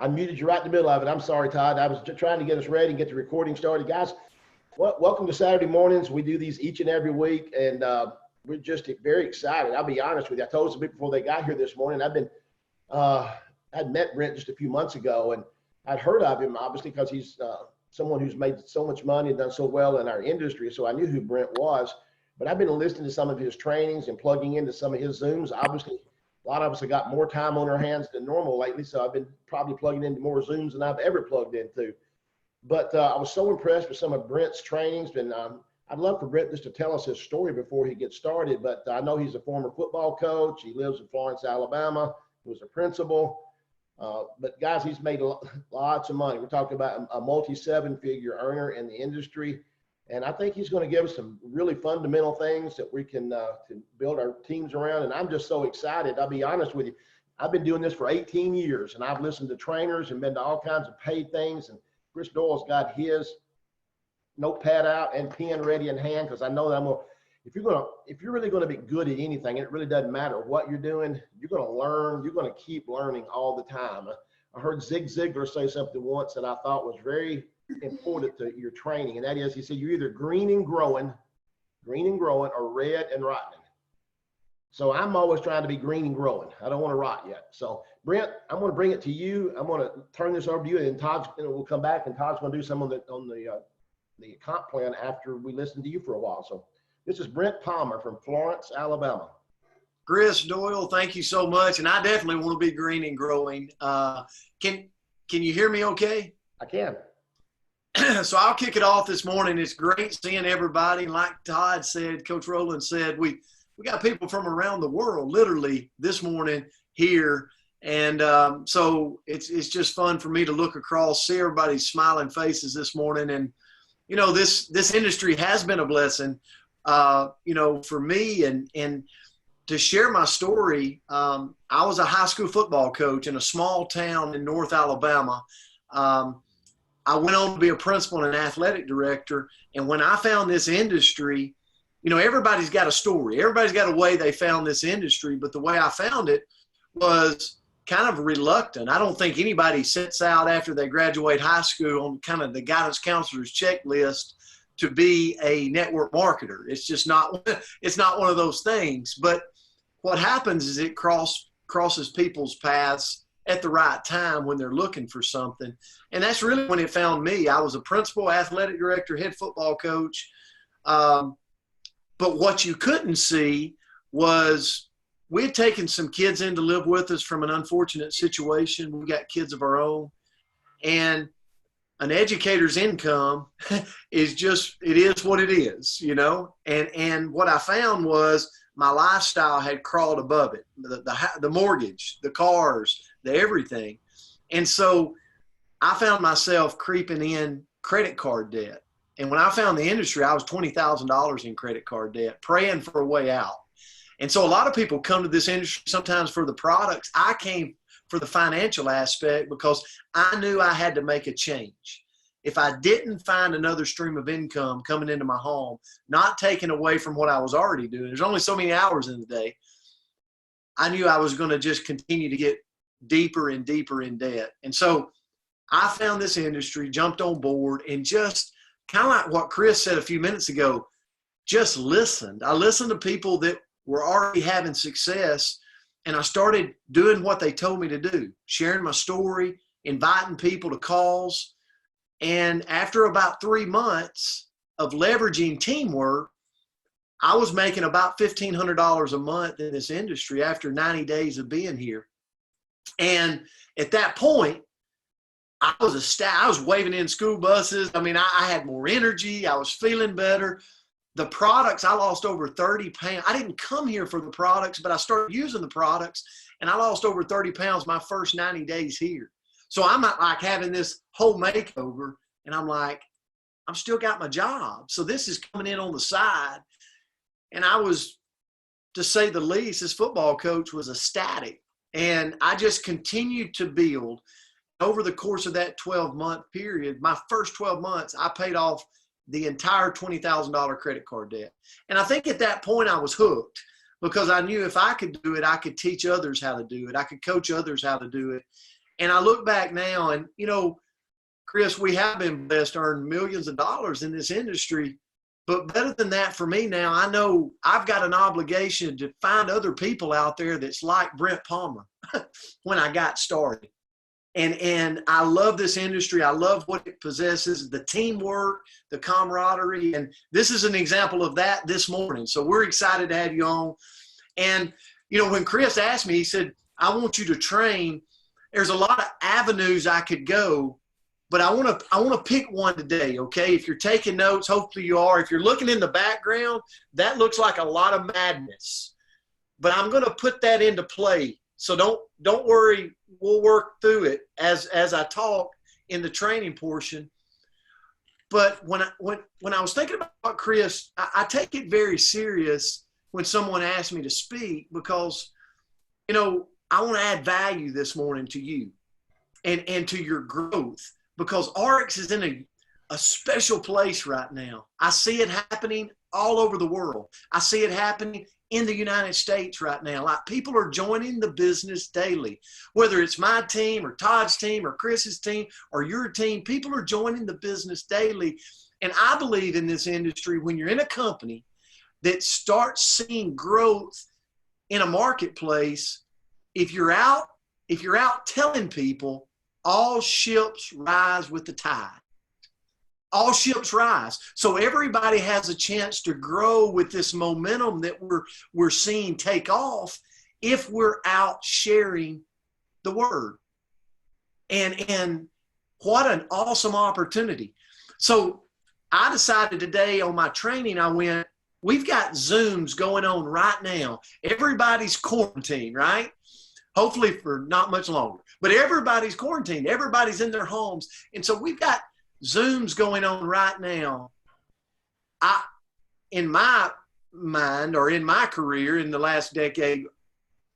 I muted you right in the middle of it. I'm sorry, Todd. I was just trying to get us ready and get the recording started. Guys, welcome to Saturday mornings. We do these each and every week, and we're just very excited. I'll be honest with you. I told some people before they got here this morning, I'd met Brent just a few months ago, and I'd heard of him, obviously, because he's someone who's made so much money and done so well in our industry, so I knew who Brent was. But I've been listening to some of his trainings and plugging into some of his Zooms. Obviously, a lot of us have got more time on our hands than normal lately, so I've been probably plugging into more Zooms than I've ever plugged into. But I was so impressed with some of Brent's trainings, and I'd love for Brent just to tell us his story before he gets started. But I know he's a former football coach. He lives in Florence, Alabama. He was a principal. But guys, he's made lots of money. We're talking about a multi-seven-figure earner in the industry. And I think he's going to give us some really fundamental things that we can build our teams around. And I'm just so excited. I'll be honest with you. I've been doing this for 18 years, and I've listened to trainers and been to all kinds of paid things. And Chris Doyle's got his notepad out and pen ready in hand, because I know that if you're really going to be good at anything, it really doesn't matter what you're doing. You're going to learn. You're going to keep learning all the time. I heard Zig Ziglar say something once that I thought was very important to your training, and that is, he said, you're either green and growing, or red and rotting. So I'm always trying to be green and growing. I don't want to rot yet. So Brent, I'm going to bring it to you. I'm going to turn this over to you, and Todd's we'll come back, and Todd's going to do some on the comp plan after we listen to you for a while. So this is Brent Palmer from Florence, Alabama. Chris, Doyle, thank you so much, and I definitely want to be green and growing. Can you hear me okay? I can. So I'll kick it off this morning. It's great seeing everybody. Like Todd said, Coach Rowland said, we got people from around the world literally this morning here. And so it's just fun for me to look across, see everybody's smiling faces this morning. And, you know, this industry has been a blessing, for me. And to share my story, I was a high school football coach in a small town in North Alabama. I went on to be a principal and an athletic director. And when I found this industry, you know, everybody's got a story. Everybody's got a way they found this industry. But the way I found it was kind of reluctant. I don't think anybody sets out after they graduate high school on kind of the guidance counselor's checklist to be a network marketer. It's just not, it's not one of those things. But what happens is it crosses people's paths at the right time when they're looking for something. And that's really when it found me. I was a principal, athletic director, head football coach. But what you couldn't see was we had taken some kids in to live with us from an unfortunate situation. We got kids of our own. And an educator's income is just, it is what it is, you know? And what I found was my lifestyle had crawled above it, the mortgage, the cars, the everything. And so I found myself creeping in credit card debt. And when I found the industry, I was $20,000 in credit card debt, praying for a way out. And so a lot of people come to this industry sometimes for the products. I came for the financial aspect because I knew I had to make a change. If I didn't find another stream of income coming into my home, not taken away from what I was already doing, there's only so many hours in the day, I knew I was going to just continue to get deeper and deeper in debt. And so I found this industry, jumped on board, and just kind of like what Chris said a few minutes ago, just listened. I listened to people that were already having success, and I started doing what they told me to do, sharing my story, inviting people to calls. And after about 3 months of leveraging teamwork, I was making about $1,500 a month in this industry after 90 days of being here. And at that point, I was waving in school buses. I mean, I had more energy. I was feeling better. The products, I lost over 30 pounds. I didn't come here for the products, but I started using the products, and I lost over 30 pounds my first 90 days here. So I'm not like having this whole makeover, and I'm like, I'm still got my job. So this is coming in on the side. And I was, to say the least, this football coach was ecstatic. And I just continued to build. Over the course of that 12-month period, my first 12 months, I paid off the entire $20,000 credit card debt. And I think at that point I was hooked, because I knew if I could do it, I could teach others how to do it. I could coach others how to do it. And I look back now and, you know, Chris, we have been blessed to earn millions of dollars in this industry. But better than that for me now, I know I've got an obligation to find other people out there that's like Brent Palmer when I got started. And I love this industry. I love what it possesses, the teamwork, the camaraderie. And this is an example of that this morning. So we're excited to have you on. And, you know, when Chris asked me, he said, I want you to train. There's a lot of avenues I could go, but I want to pick one today, okay? If you're taking notes, hopefully you are. If you're looking in the background, that looks like a lot of madness. But I'm going to put that into play. So don't worry, we'll work through it as I talk in the training portion. But when I was thinking about Chris, I take it very serious when someone asks me to speak, because, you know, I want to add value this morning to you and to your growth, because ARIIX is in a special place right now. I see it happening all over the world. I see it happening in the United States right now. Like, people are joining the business daily, whether it's my team or Todd's team or Chris's team or your team. People are joining the business daily. And I believe in this industry, when you're in a company that starts seeing growth in a marketplace, if you're out telling people, all ships rise with the tide. All ships rise. So everybody has a chance to grow with this momentum that we're seeing take off if we're out sharing the word. And what an awesome opportunity. So I decided today on my training, we've got Zooms going on right now. Everybody's quarantined, right? Hopefully for not much longer, but everybody's quarantined. Everybody's in their homes. And so we've got Zooms going on right now. In my mind, or in my career in the last decade,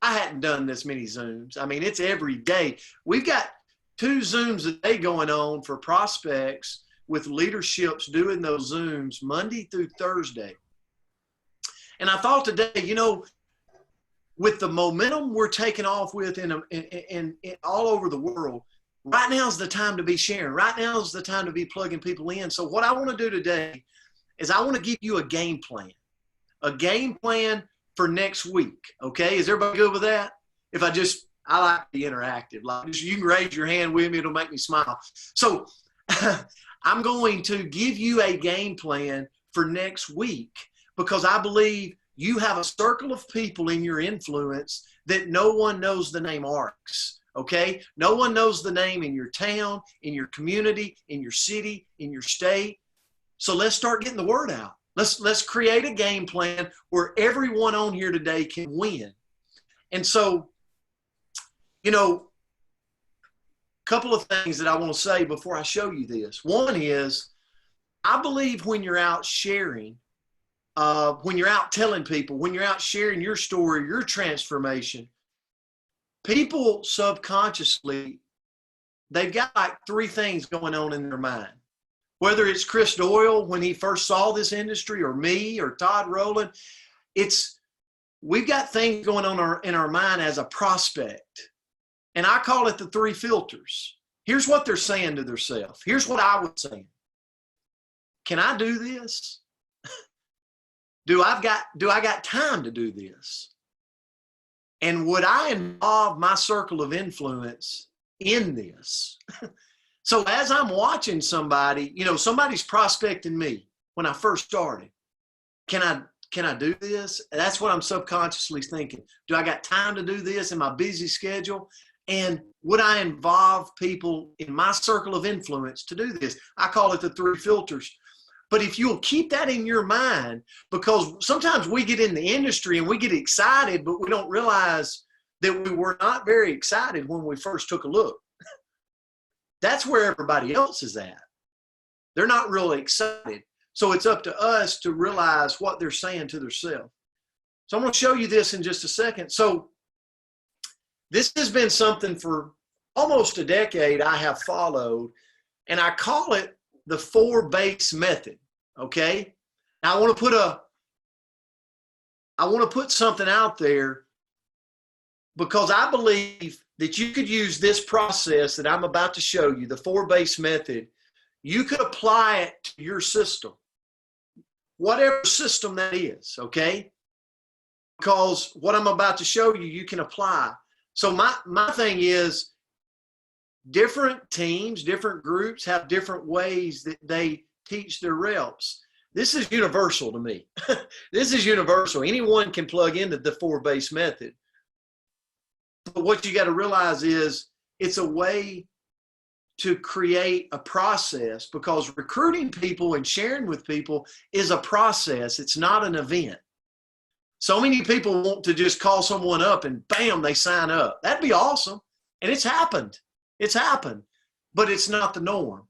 I hadn't done this many Zooms. I mean, it's every day. We've got 2 Zooms a day going on for prospects, with leaderships doing those Zooms Monday through Thursday. And I thought today, you know, with the momentum we're taking off with in all over the world, right now is the time to be sharing. Right now is the time to be plugging people in. So what I want to do today is I want to give you a game plan for next week. Okay, is everybody good with that? I like to be interactive. Like, you can raise your hand with me; it'll make me smile. So I'm going to give you a game plan for next week, because I believe you have a circle of people in your influence that no one knows the name ARIIX, okay? No one knows the name in your town, in your community, in your city, in your state. So let's start getting the word out. Let's create a game plan where everyone on here today can win. And so, you know, a couple of things that I want to say before I show you this. One is, I believe when you're out sharing, when you're out telling people, when you're out sharing your story, your transformation, people subconsciously, they've got like 3 things going on in their mind. Whether it's Chris Doyle when he first saw this industry, or me, or Todd, Rowland, we've got things going on in our mind as a prospect. And I call it the 3 filters. Here's what they're saying to themselves. Here's what I would say. Can I do this? Do I got time to do this? And would I involve my circle of influence in this? So as I'm watching somebody, you know, somebody's prospecting me when I first started. Can I do this? That's what I'm subconsciously thinking. Do I got time to do this in my busy schedule? And would I involve people in my circle of influence to do this? I call it the 3 filters. But if you'll keep that in your mind, because sometimes we get in the industry and we get excited, but we don't realize that we were not very excited when we first took a look. That's where everybody else is at. They're not really excited. So it's up to us to realize what they're saying to themselves. So I'm going to show you this in just a second. So this has been something for almost a decade I have followed, and I call it the 4 base method. Okay. Now I want to put something out there, because I believe that you could use this process that I'm about to show you, the 4-base method. You could apply it to your system, whatever system that is, okay? Because what I'm about to show you, you can apply. So my thing is, different teams, different groups have different ways that they teach their reps. This is universal to me. This is universal. Anyone can plug into the 4-base method. But what you got to realize is it's a way to create a process, because recruiting people and sharing with people is a process. It's not an event. So many people want to just call someone up and bam, they sign up. That'd be awesome. And it's happened. It's happened, but it's not the norm.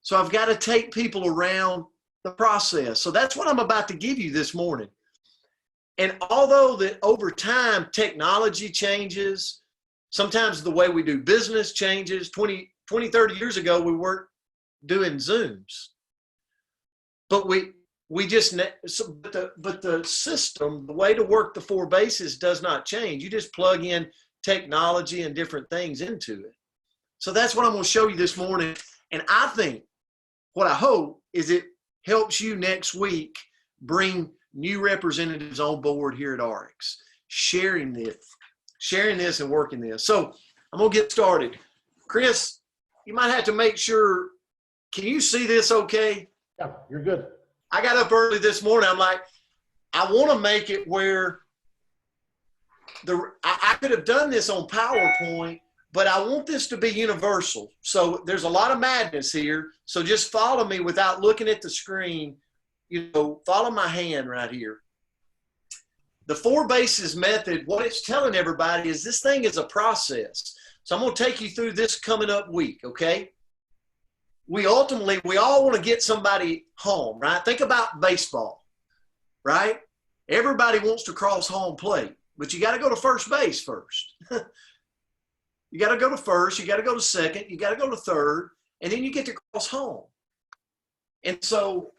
So I've got to take people around the process. So that's what I'm about to give you this morning. And although that over time, technology changes, sometimes the way we do business changes. 20, 30 years ago, we weren't doing Zooms. But but the system, the way to work the 4 bases does not change. You just plug in technology and different things into it. So that's what I'm going to show you this morning. And I think, what I hope is it helps you next week bring new representatives on board here at ARIIX, sharing this and working this. So I'm going to get started. Chris, you might have to make sure, can you see this okay? Yeah, you're good. I got up early this morning. I'm like, I want to make it where I could have done this on PowerPoint, but I want this to be universal. So there's a lot of madness here. So just follow me without looking at the screen. Follow my hand right here. The 4 bases method, what it's telling everybody is this thing is a process. So I'm going to take you through this coming up week, okay? We all want to get somebody home, right? Think about baseball, right? Everybody wants to cross home plate, but you got to go to first base first. You got to go to first, you got to go to second, you got to go to third, and then you get to cross home. And so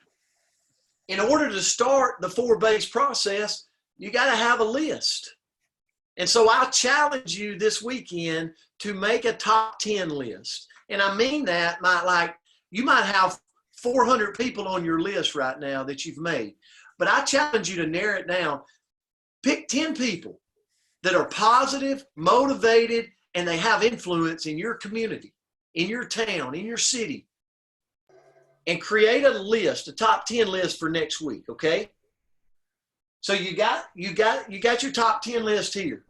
in order to start the 4-base process, you got to have a list. And so I challenge you this weekend to make a top 10 list. And I mean that, you might have 400 people on your list right now that you've made. But I challenge you to narrow it down. Pick 10 people that are positive, motivated, and they have influence in your community, in your town, in your city. And create a list, a top 10 list for next week, okay? So you got your top 10 list here.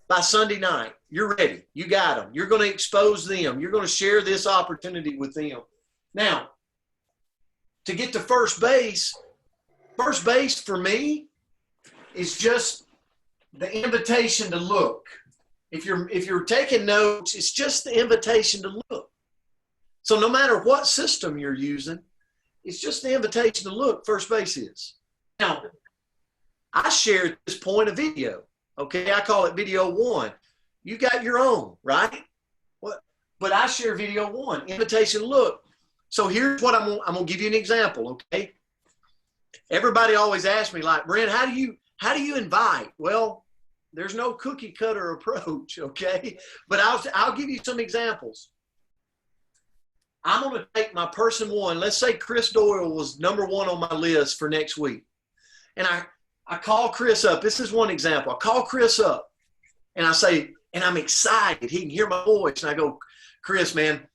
By Sunday night, you're ready. You got them. You're going to expose them. You're going to share this opportunity with them. Now, to get to first base for me is just the invitation to look. If you're taking notes, it's just the invitation to look. So no matter what system you're using, it's just the invitation to look. First base is. Now, I shared this point of video. Okay, I call it video 1. You got your own, right? But I share video 1, invitation to look. So here's what I'm gonna give you an example, okay? Everybody always asks me, like, Brent, how do you invite? Well, there's no cookie cutter approach, okay? But I'll give you some examples. I'm going to take my person 1. Let's say Chris Doyle was number 1 on my list for next week. And I call Chris up. This is one example. I call Chris up and I say, and I'm excited. He can hear my voice. And I go, Chris, man,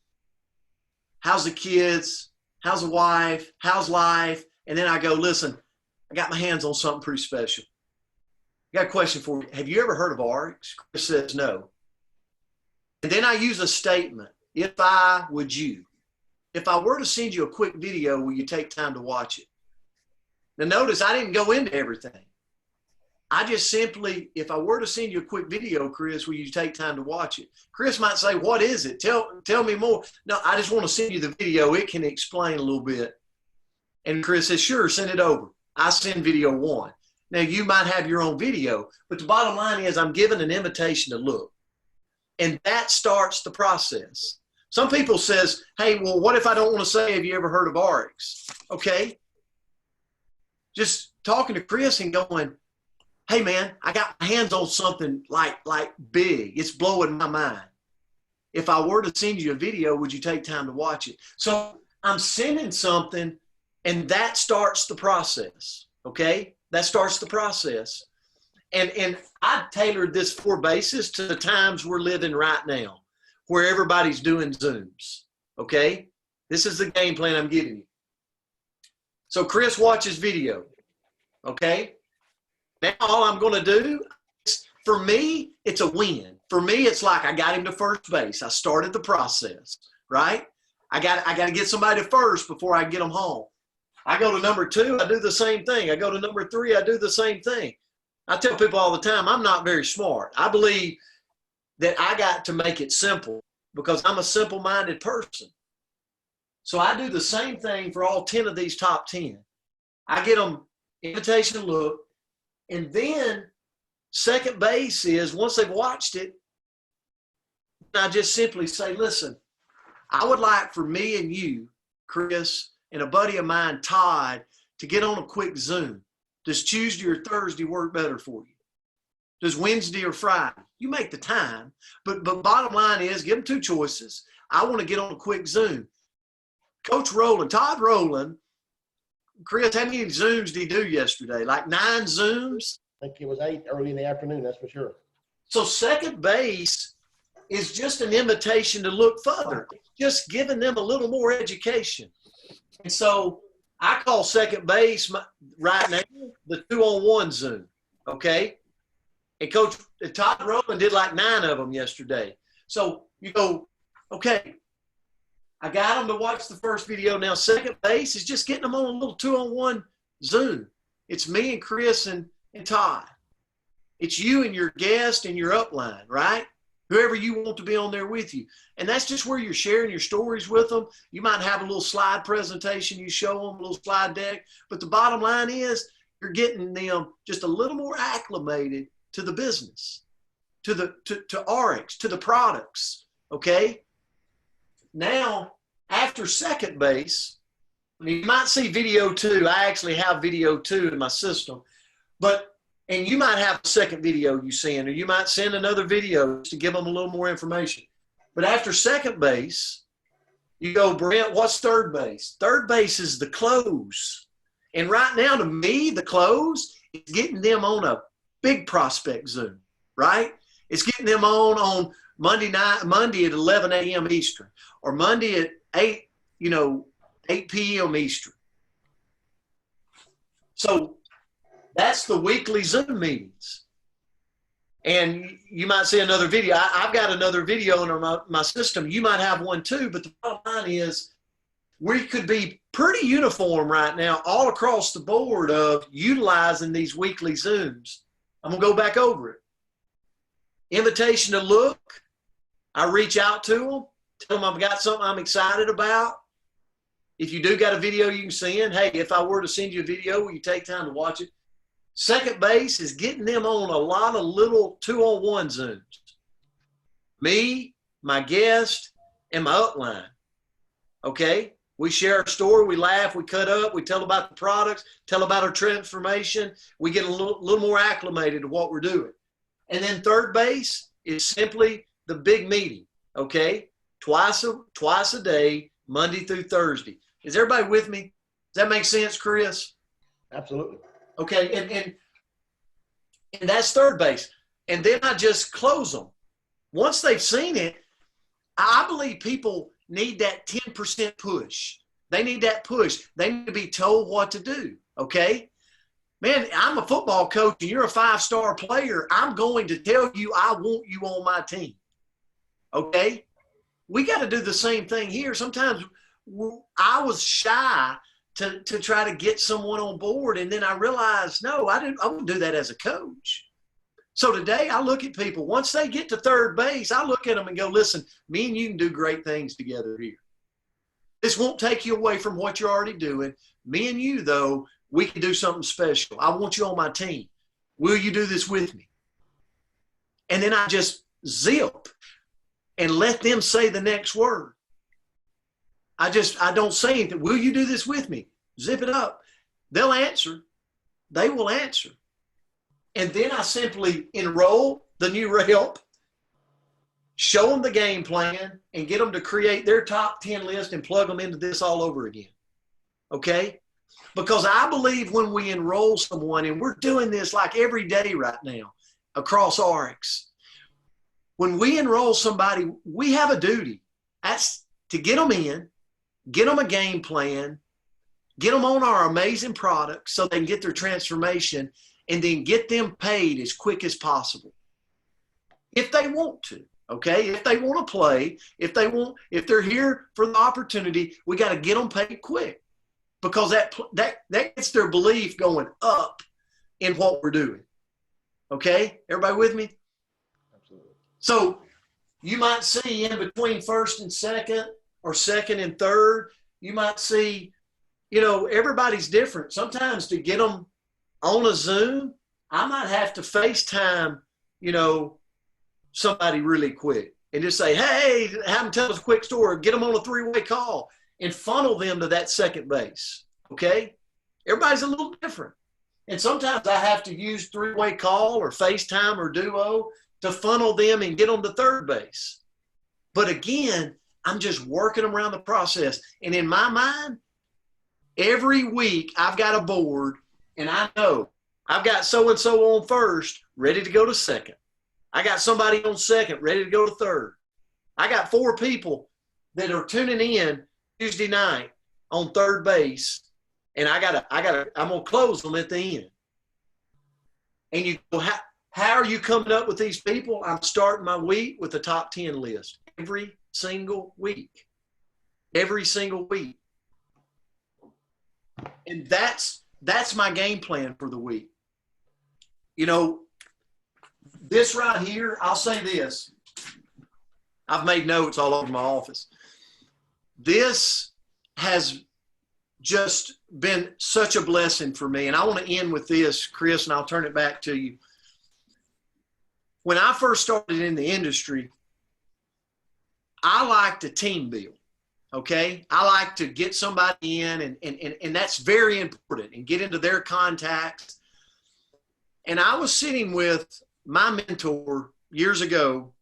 how's the kids? How's the wife? How's life? And then I go, listen, I got my hands on something pretty special. I got a question for you. Have you ever heard of ARIIX? Chris says no. And then I use a statement. If I were to send you a quick video, will you take time to watch it? Now notice I didn't go into everything. I just simply, if I were to send you a quick video, Chris, will you take time to watch it? Chris might say, what is it? Tell me more. No, I just want to send you the video. It can explain a little bit. And Chris says, sure, send it over. I send video 1. Now you might have your own video, but the bottom line is I'm giving an invitation to look. And that starts the process. Some people says, hey, well, what if I don't want to say, have you ever heard of ARIIX? Okay. Just talking to Chris and going, hey man, I got my hands on something like big. It's blowing my mind. If I were to send you a video, would you take time to watch it? So I'm sending something, and that starts the process. Okay, that starts the process. And I tailored this 4 bases to the times we're living right now, where everybody's doing Zooms. Okay, this is the game plan I'm giving you. So Chris watches video. Okay, now all I'm going to do, for me, it's a win. For me, it's like I got him to first base. I started the process, right? I got to get somebody to first before I get them home. I go to number 2, I do the same thing. I go to number 3, I do the same thing. I tell people all the time, I'm not very smart. I believe that I got to make it simple because I'm a simple-minded person. So I do the same thing for all 10 of these top 10. I get them invitation to look, and then second base is, once they've watched it, I just simply say, listen, I would like for me and you, Chris, and a buddy of mine, Todd, to get on a quick Zoom. Does Tuesday or Thursday work better for you? Does Wednesday or Friday? You make the time, but bottom line is, give them 2 choices. I want to get on a quick Zoom. Coach Rowland, Todd Rowland, Chris, how many Zooms did he do yesterday? Like 9 Zooms? I think it was 8 early in the afternoon, that's for sure. So second base is just an invitation to look further. It's just giving them a little more education. And so I call second base right now the 2-on-1 Zoom, okay? And Coach Todd Rowland did like 9 of them yesterday. So you go, okay, I got them to watch the first video. Now second base is just getting them on a little 2-on-1 Zoom. It's me and Chris and Todd. It's you and your guest and your upline, right? Whoever you want to be on there with you. And that's just where you're sharing your stories with them. You might have a little slide presentation you show them, a little slide deck. But the bottom line is you're getting them just a little more acclimated to the business, to ARIIX, to the products, okay? Now, after second base, you might see video 2. I actually have video 2 in my system. And you might have a second video you send, or you might send another video to give them a little more information. But after second base, you go, Brent, what's third base? Third base is the close. And right now, to me, the close is getting them on a big prospect Zoom, right? It's getting them on Monday at 11 a.m. Eastern, or Monday at 8 p.m. Eastern. So that's the weekly Zoom meetings. And you might see another video. I've got another video in my system. You might have one too, but the bottom line is we could be pretty uniform right now all across the board of utilizing these weekly Zooms. I'm going to go back over it. Invitation to look. I reach out to them, tell them I've got something I'm excited about. If you do got a video you can send, hey, if I were to send you a video, will you take time to watch it? Second base is getting them on a lot of little 2-on-1 Zooms. Me, my guest, and my upline. Okay? We share our story, we laugh, we cut up, we tell about the products, tell about our transformation. We get a little more acclimated to what we're doing. And then third base is simply the big meeting. Okay? Twice a day, Monday through Thursday. Is everybody with me? Does that make sense, Chris? Absolutely. Okay, and that's third base. And then I just close them. Once they've seen it, I believe people need that 10% push. They need that push. They need to be told what to do, okay? Man, I'm a football coach and you're a 5-star player. I'm going to tell you I want you on my team, okay? We got to do the same thing here. Sometimes I was shy to try to get someone on board. And then I realized, no, I wouldn't do that as a coach. So today I look at people, once they get to third base, I look at them and go, listen, me and you can do great things together here. This won't take you away from what you're already doing. Me and you, though, we can do something special. I want you on my team. Will you do this with me? And then I just zip and let them say the next word. I don't say anything. Will you do this with me? Zip it up. They'll answer. They will answer. And then I simply enroll the new rep, show them the game plan, and get them to create their top 10 list and plug them into this all over again. Okay? Because I believe when we enroll someone, and we're doing this like every day right now across ARIIX, when we enroll somebody, we have a duty. That's to get them in, get them a game plan, get them on our amazing products so they can get their transformation, and then get them paid as quick as possible. If they want to, okay? If they want to play, if they're here for the opportunity, we got to get them paid quick, because that gets their belief going up in what we're doing. Okay? Everybody with me? Absolutely. So you might see in between first and second, or second and third, you might see, everybody's different. Sometimes to get them on a Zoom, I might have to FaceTime, somebody really quick and just say, hey, have them tell us a quick story, get them on a 3-way call and funnel them to that second base. Okay? Everybody's a little different. And sometimes I have to use 3-way call or FaceTime or Duo to funnel them and get them to third base. But again, I'm just working them around the process. And in my mind, every week I've got a board, and I know I've got so-and-so on first, ready to go to second. I got somebody on second, ready to go to third. I got 4 people that are tuning in Tuesday night on third base, and I'm gonna close them at the end. And you go, how are you coming up with these people? I'm starting my week with the top 10 list every single week. Every single week. And that's my game plan for the week. This right here, I'll say this. I've made notes all over my office. This has just been such a blessing for me. And I want to end with this, Chris, and I'll turn it back to you. When I first started in the industry, I like to team build. Okay. I like to get somebody in, and that's very important, and get into their contacts. And I was sitting with my mentor years ago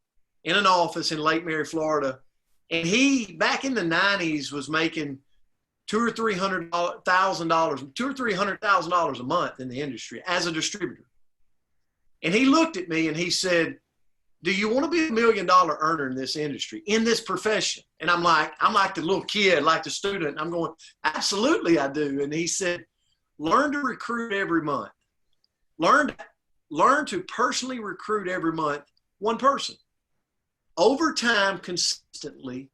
in an office in Lake Mary, Florida. And he, back in the 90s, was making $200,000 a month in the industry as a distributor. And he looked at me and he said, do you want to be $1 million earner in this industry, in this profession? And I'm like the little kid, like the student. I'm going, absolutely I do. And he said, learn to recruit every month. Learn to personally recruit every month one person. Over time, consistently,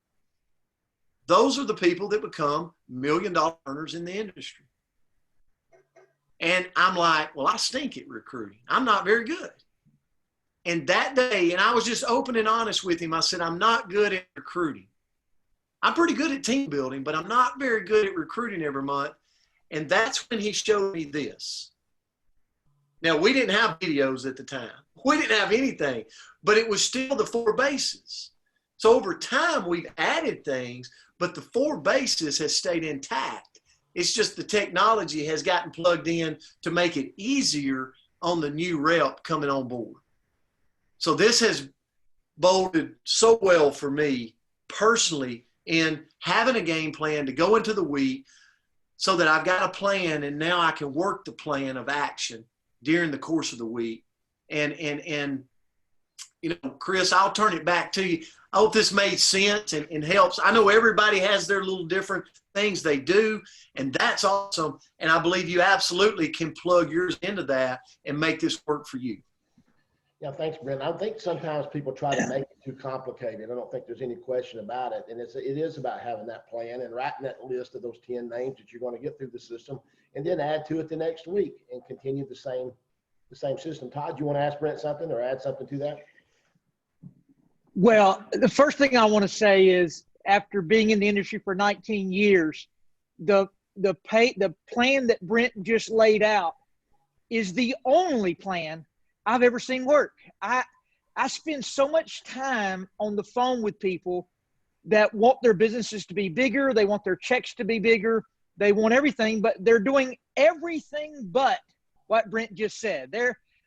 those are the people that become $1 million earners in the industry. And I'm like, well, I stink at recruiting. I'm not very good. And that day, and I was just open and honest with him, I said, I'm not good at recruiting. I'm pretty good at team building, but I'm not very good at recruiting every month. And that's when he showed me this. Now, we didn't have videos at the time. We didn't have anything, but it was still the 4 bases. So over time, we've added things, but the 4 bases has stayed intact. It's just the technology has gotten plugged in to make it easier on the new rep coming on board. So this has boded so well for me personally in having a game plan to go into the week, so that I've got a plan, and now I can work the plan of action during the course of the week. And Chris, I'll turn it back to you. I hope this made sense and helps. I know everybody has their little different things they do, and that's awesome. And I believe you absolutely can plug yours into that and make this work for you. Yeah, thanks, Brent. I think sometimes people try to make it too complicated. I don't think there's any question about it. And it is about having that plan and writing that list of those 10 names that you're going to get through the system, and then add to it the next week and continue the same system. Todd, you want to ask Brent something or add something to that? Well, the first thing I want to say is, after being in the industry for 19 years, the plan that Brent just laid out is the only plan I've ever seen work. I spend so much time on the phone with people that want their businesses to be bigger. They want their checks to be bigger. They want everything, but they're doing everything but what Brent just said.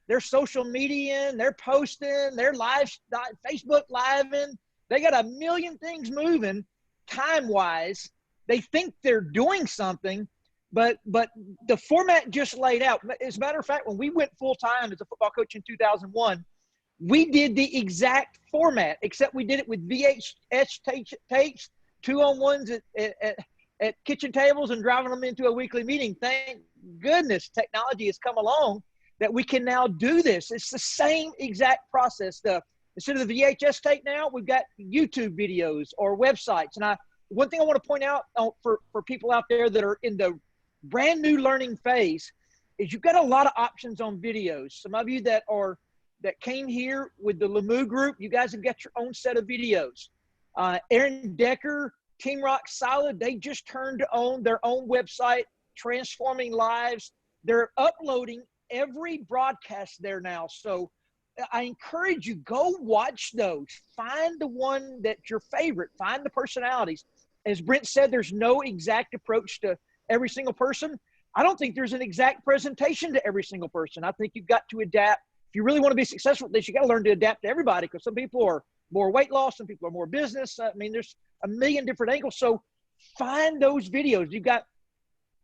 They're social media, they're posting, they're Facebook living. They got a million things moving time-wise. They think they're doing something, but the format just laid out. As a matter of fact, when we went full-time as a football coach in 2001, we did the exact format, except we did it with VHS tapes, 2-on-1s at kitchen tables and driving them into a weekly meeting. Thank goodness technology has come along that we can now do this. It's the same exact process. Instead of the VHS tape now, we've got YouTube videos or websites. And one thing I want to point out for people out there that are in the brand new learning phase is you've got a lot of options on videos. Some of you that came here with the Lemieux group, you guys have got your own set of videos. Aaron Decker, Team Rock Solid, they just turned on their own website, Transforming Lives. They're uploading every broadcast there now. So I encourage you, go watch those. Find the one that's your favorite. Find the personalities. As Brent said, there's no exact approach to every single person. I don't think there's an exact presentation to every single person. I think you've got to adapt. If you really want to be successful at this, you got to learn to adapt to everybody, because some people are more weight loss, some people are more business. I mean, there's a million different angles. So find those videos. You've got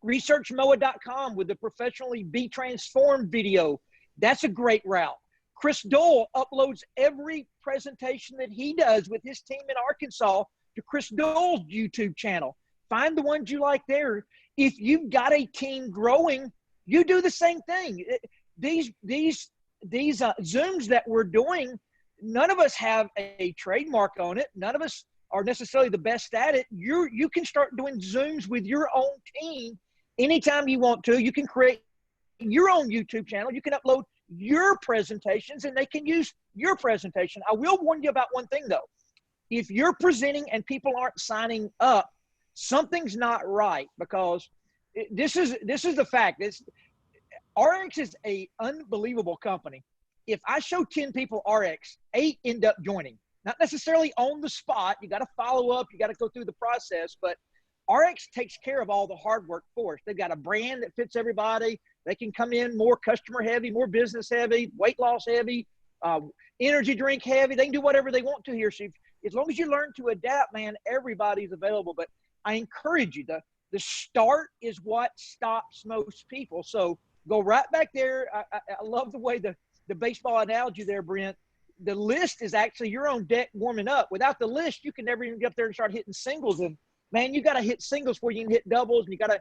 researchmoa.com with the professionally be transformed video. That's a great route. Chris Doyle uploads every presentation that he does with his team in Arkansas to Chris Doyle's YouTube channel. Find the ones you like there. If you've got a team growing, you do the same thing. These Zooms that we're doing, none of us have a trademark on it. None of us are necessarily the best at it. You can start doing Zooms with your own team anytime you want to. You can create your own YouTube channel. You can upload your presentations and they can use your presentation. I will warn you about one thing though. If you're presenting and people aren't signing up, something's not right, because this is the fact. ARIIX is an unbelievable company. If I show 10 people ARIIX, 8 end up joining. Not necessarily on the spot. You got to follow up. You got to go through the process. But ARIIX takes care of all the hard work for us. They've got a brand that fits everybody. They can come in more customer heavy, more business heavy, weight loss heavy, energy drink heavy. They can do whatever they want to here. So as long as you learn to adapt, man, everybody's available. But I encourage you, the start is what stops most people. So go right back there. I love the way the baseball analogy there, Brent. The list is actually your own deck warming up. Without the list, you can never even get up there and start hitting singles. And man, you got to hit singles before you can hit doubles. And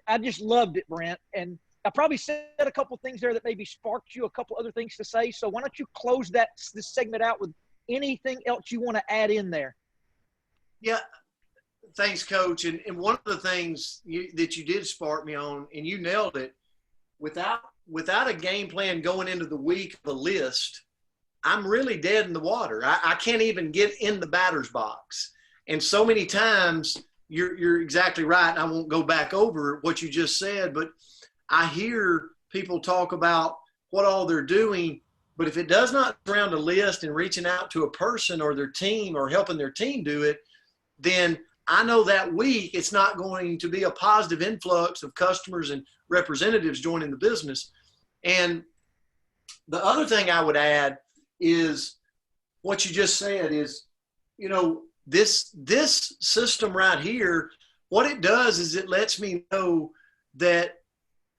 I just loved it, Brent. And I probably said a couple things there that maybe sparked you a couple other things to say. So why don't you close this segment out with anything else you want to add in there? Yeah. Thanks, Coach. And one of the things that you did spark me on, and you nailed it, without a game plan going into the week of the list, I'm really dead in the water. I can't even get in the batter's box. And so many times, you're exactly right. And I won't go back over what you just said, but I hear people talk about what all they're doing, but if it does not surround a list and reaching out to a person or their team or helping their team do it, then I know that week it's not going to be a positive influx of customers and representatives joining the business. And the other thing I would add is what you just said is, this system right here, what it does is it lets me know that,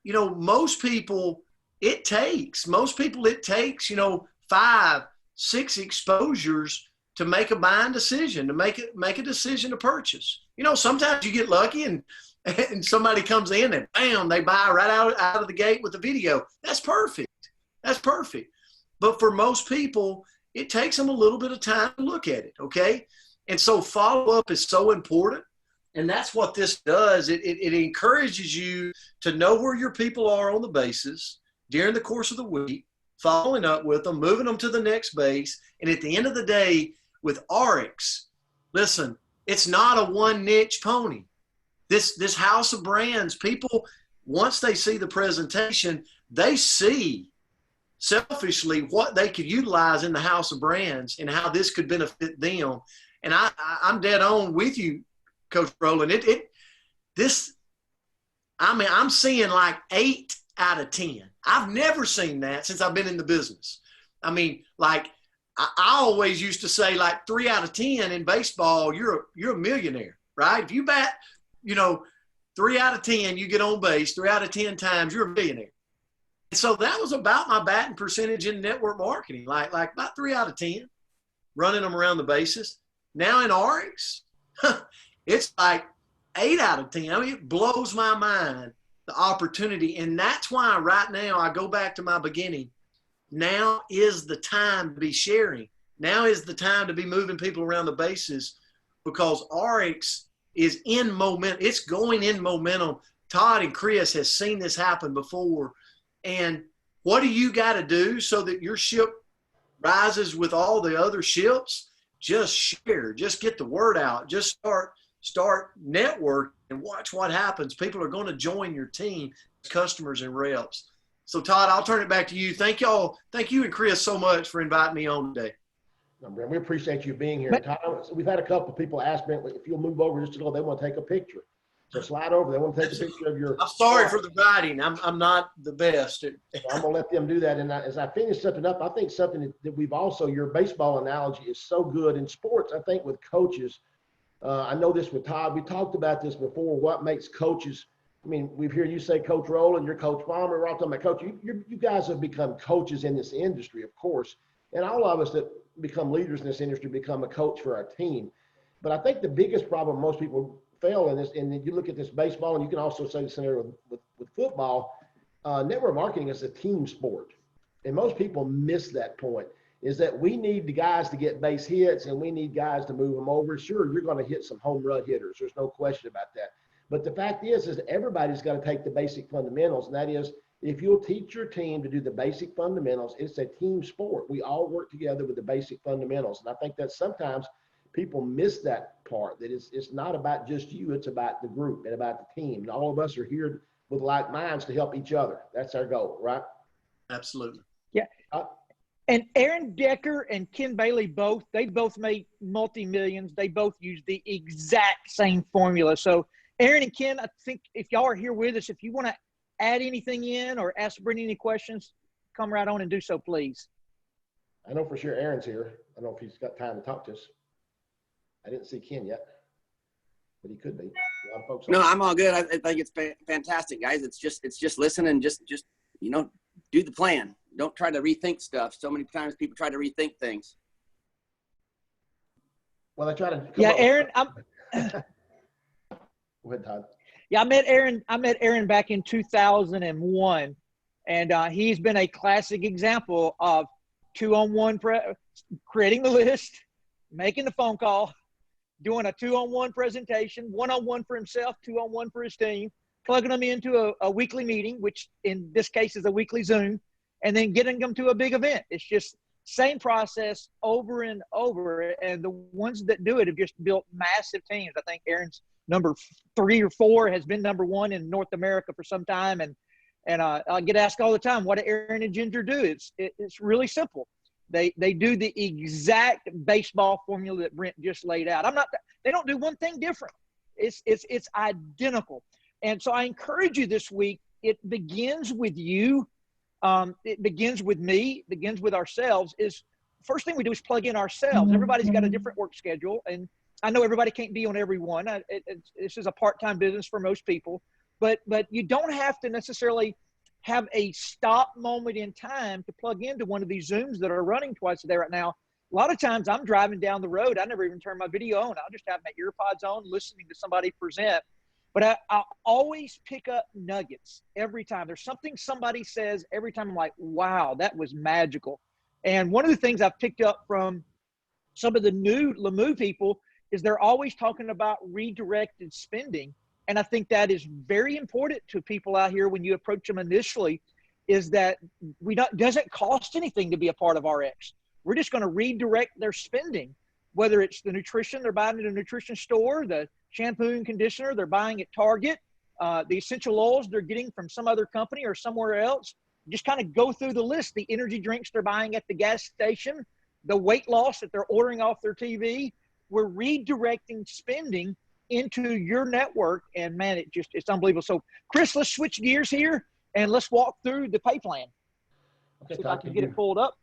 most people it takes 5, 6 exposures to make a buying decision, to make a decision to purchase. Sometimes you get lucky and somebody comes in and bam, they buy right out of the gate with the video. That's perfect. But for most people, it takes them a little bit of time to look at it. Okay. And so follow up is so important. And that's what this does. It encourages you to know where your people are on the bases during the course of the week, following up with them, moving them to the next base. And at the end of the day, with ARIIX, listen, it's not a one niche pony. This house of brands, people, once they see the presentation, they see selfishly what they could utilize in the house of brands and how this could benefit them. And I'm dead on with you, Coach Rowland. I'm seeing like 8 out of 10. I've never seen that since I've been in the business. I mean, like I always used to say, like 3 out of 10 in baseball, you're a millionaire, right? If you bat, 3 out of 10, you get on base 3 out of 10 times, you're a millionaire. And so that was about my batting percentage in network marketing, like about 3 out of 10, running them around the bases. Now in ARIIX, it's like 8 out of 10. I mean, it blows my mind, the opportunity. And that's why right now I go back to my beginning. Now is the time to be sharing. Now is the time to be moving people around the bases, because ARIIX is in momentum. It's going in momentum. Todd and Chris has seen this happen before. And what do you got to do so that your ship rises with all the other ships? Just share. Just get the word out. Just start networking and watch what happens. People are going to join your team, customers and reps. So Todd, I'll turn it back to you. Thank you and Chris so much for inviting me on today. We appreciate you being here. Todd, we've had a couple of people ask me if you'll move over just a little, they want to take a picture. So slide over. They want to take a picture of your. I'm sorry for the writing. I'm not the best. So I'm going to let them do that. And as I finish something up, I think something that we've also, your baseball analogy is so good in sports. I think with coaches, I know this with Todd. We talked about this before. What makes coaches? I mean, we've heard you say Coach Rowland, you're Coach Palmer. We're all talking about coach. You guys have become coaches in this industry, of course. And all of us that become leaders in this industry become a coach for our team. But I think the biggest problem most people fail in this, and you look at this baseball, and you can also say the scenario with football, network marketing is a team sport. And most people miss that point, is that we need the guys to get base hits and we need guys to move them over. Sure, you're going to hit some home run hitters. There's no question about that. But the fact is everybody's got to take the basic fundamentals. And that is, if you'll teach your team to do the basic fundamentals, it's a team sport. We all work together with the basic fundamentals. And I think that sometimes people miss that part, that it's not about just you, it's about the group and about the team. And all of us are here with like minds to help each other. That's our goal, right? Absolutely. Yeah. And Aaron Decker and Ken Bailey they both made multi-millions. They both use the exact same formula. So Aaron and Ken, I think if y'all are here with us, if you want to add anything in or ask Brent any questions, come right on and do so, please. I know for sure Aaron's here. I don't know if he's got time to talk to us. I didn't see Ken yet, but he could be. A lot of folks. No, I'm all good. I think it's fantastic, guys. It's just listen and just do the plan. Don't try to rethink stuff. So many times people try to rethink things. Well, I try to. Aaron, Go ahead, Todd. Yeah, I met Aaron back in 2001, and he's been a classic example of 2-on-1 creating the list, making the phone call, doing a 2-on-1 presentation, 1-on-1 for himself, 2-on-1 for his team, plugging them into a weekly meeting, which in this case is a weekly Zoom, and then getting them to a big event. It's just same process over and over. And the ones that do it have just built massive teams. I think Aaron's number 3 or 4 has been number 1 in North America for some time. And I get asked all the time, what do Aaron and Ginger do? It's really simple. They do the exact baseball formula that Brent just laid out. They don't do one thing different. It's identical. And so I encourage you this week, it begins with you. It begins with me, it begins with ourselves. First thing we do is plug in ourselves. Everybody's got a different work schedule, and I know everybody can't be on every one. This is a part-time business for most people, but you don't have to necessarily have a stop moment in time to plug into one of these Zooms that are running twice a day right now. A lot of times I'm driving down the road. I never even turn my video on. I'll just have my earpods on, listening to somebody present. But I always pick up nuggets every time. There's something somebody says every time. I'm like, wow, that was magical. And one of the things I've picked up from some of the new LeMou people is they're always talking about redirected spending. And I think that is very important to people out here when you approach them initially, is that doesn't cost anything to be a part of ARIIX. We're just going to redirect their spending, whether it's the nutrition they're buying at a nutrition store, the shampoo and conditioner they're buying at Target, the essential oils they're getting from some other company or somewhere else. Just kind of go through the list, the energy drinks they're buying at the gas station, the weight loss that they're ordering off their TV. We're redirecting spending into your network, and man, it's unbelievable. So Chris, let's switch gears here. and let's walk through the pay plan. Okay, See if Todd, I can get it pulled up.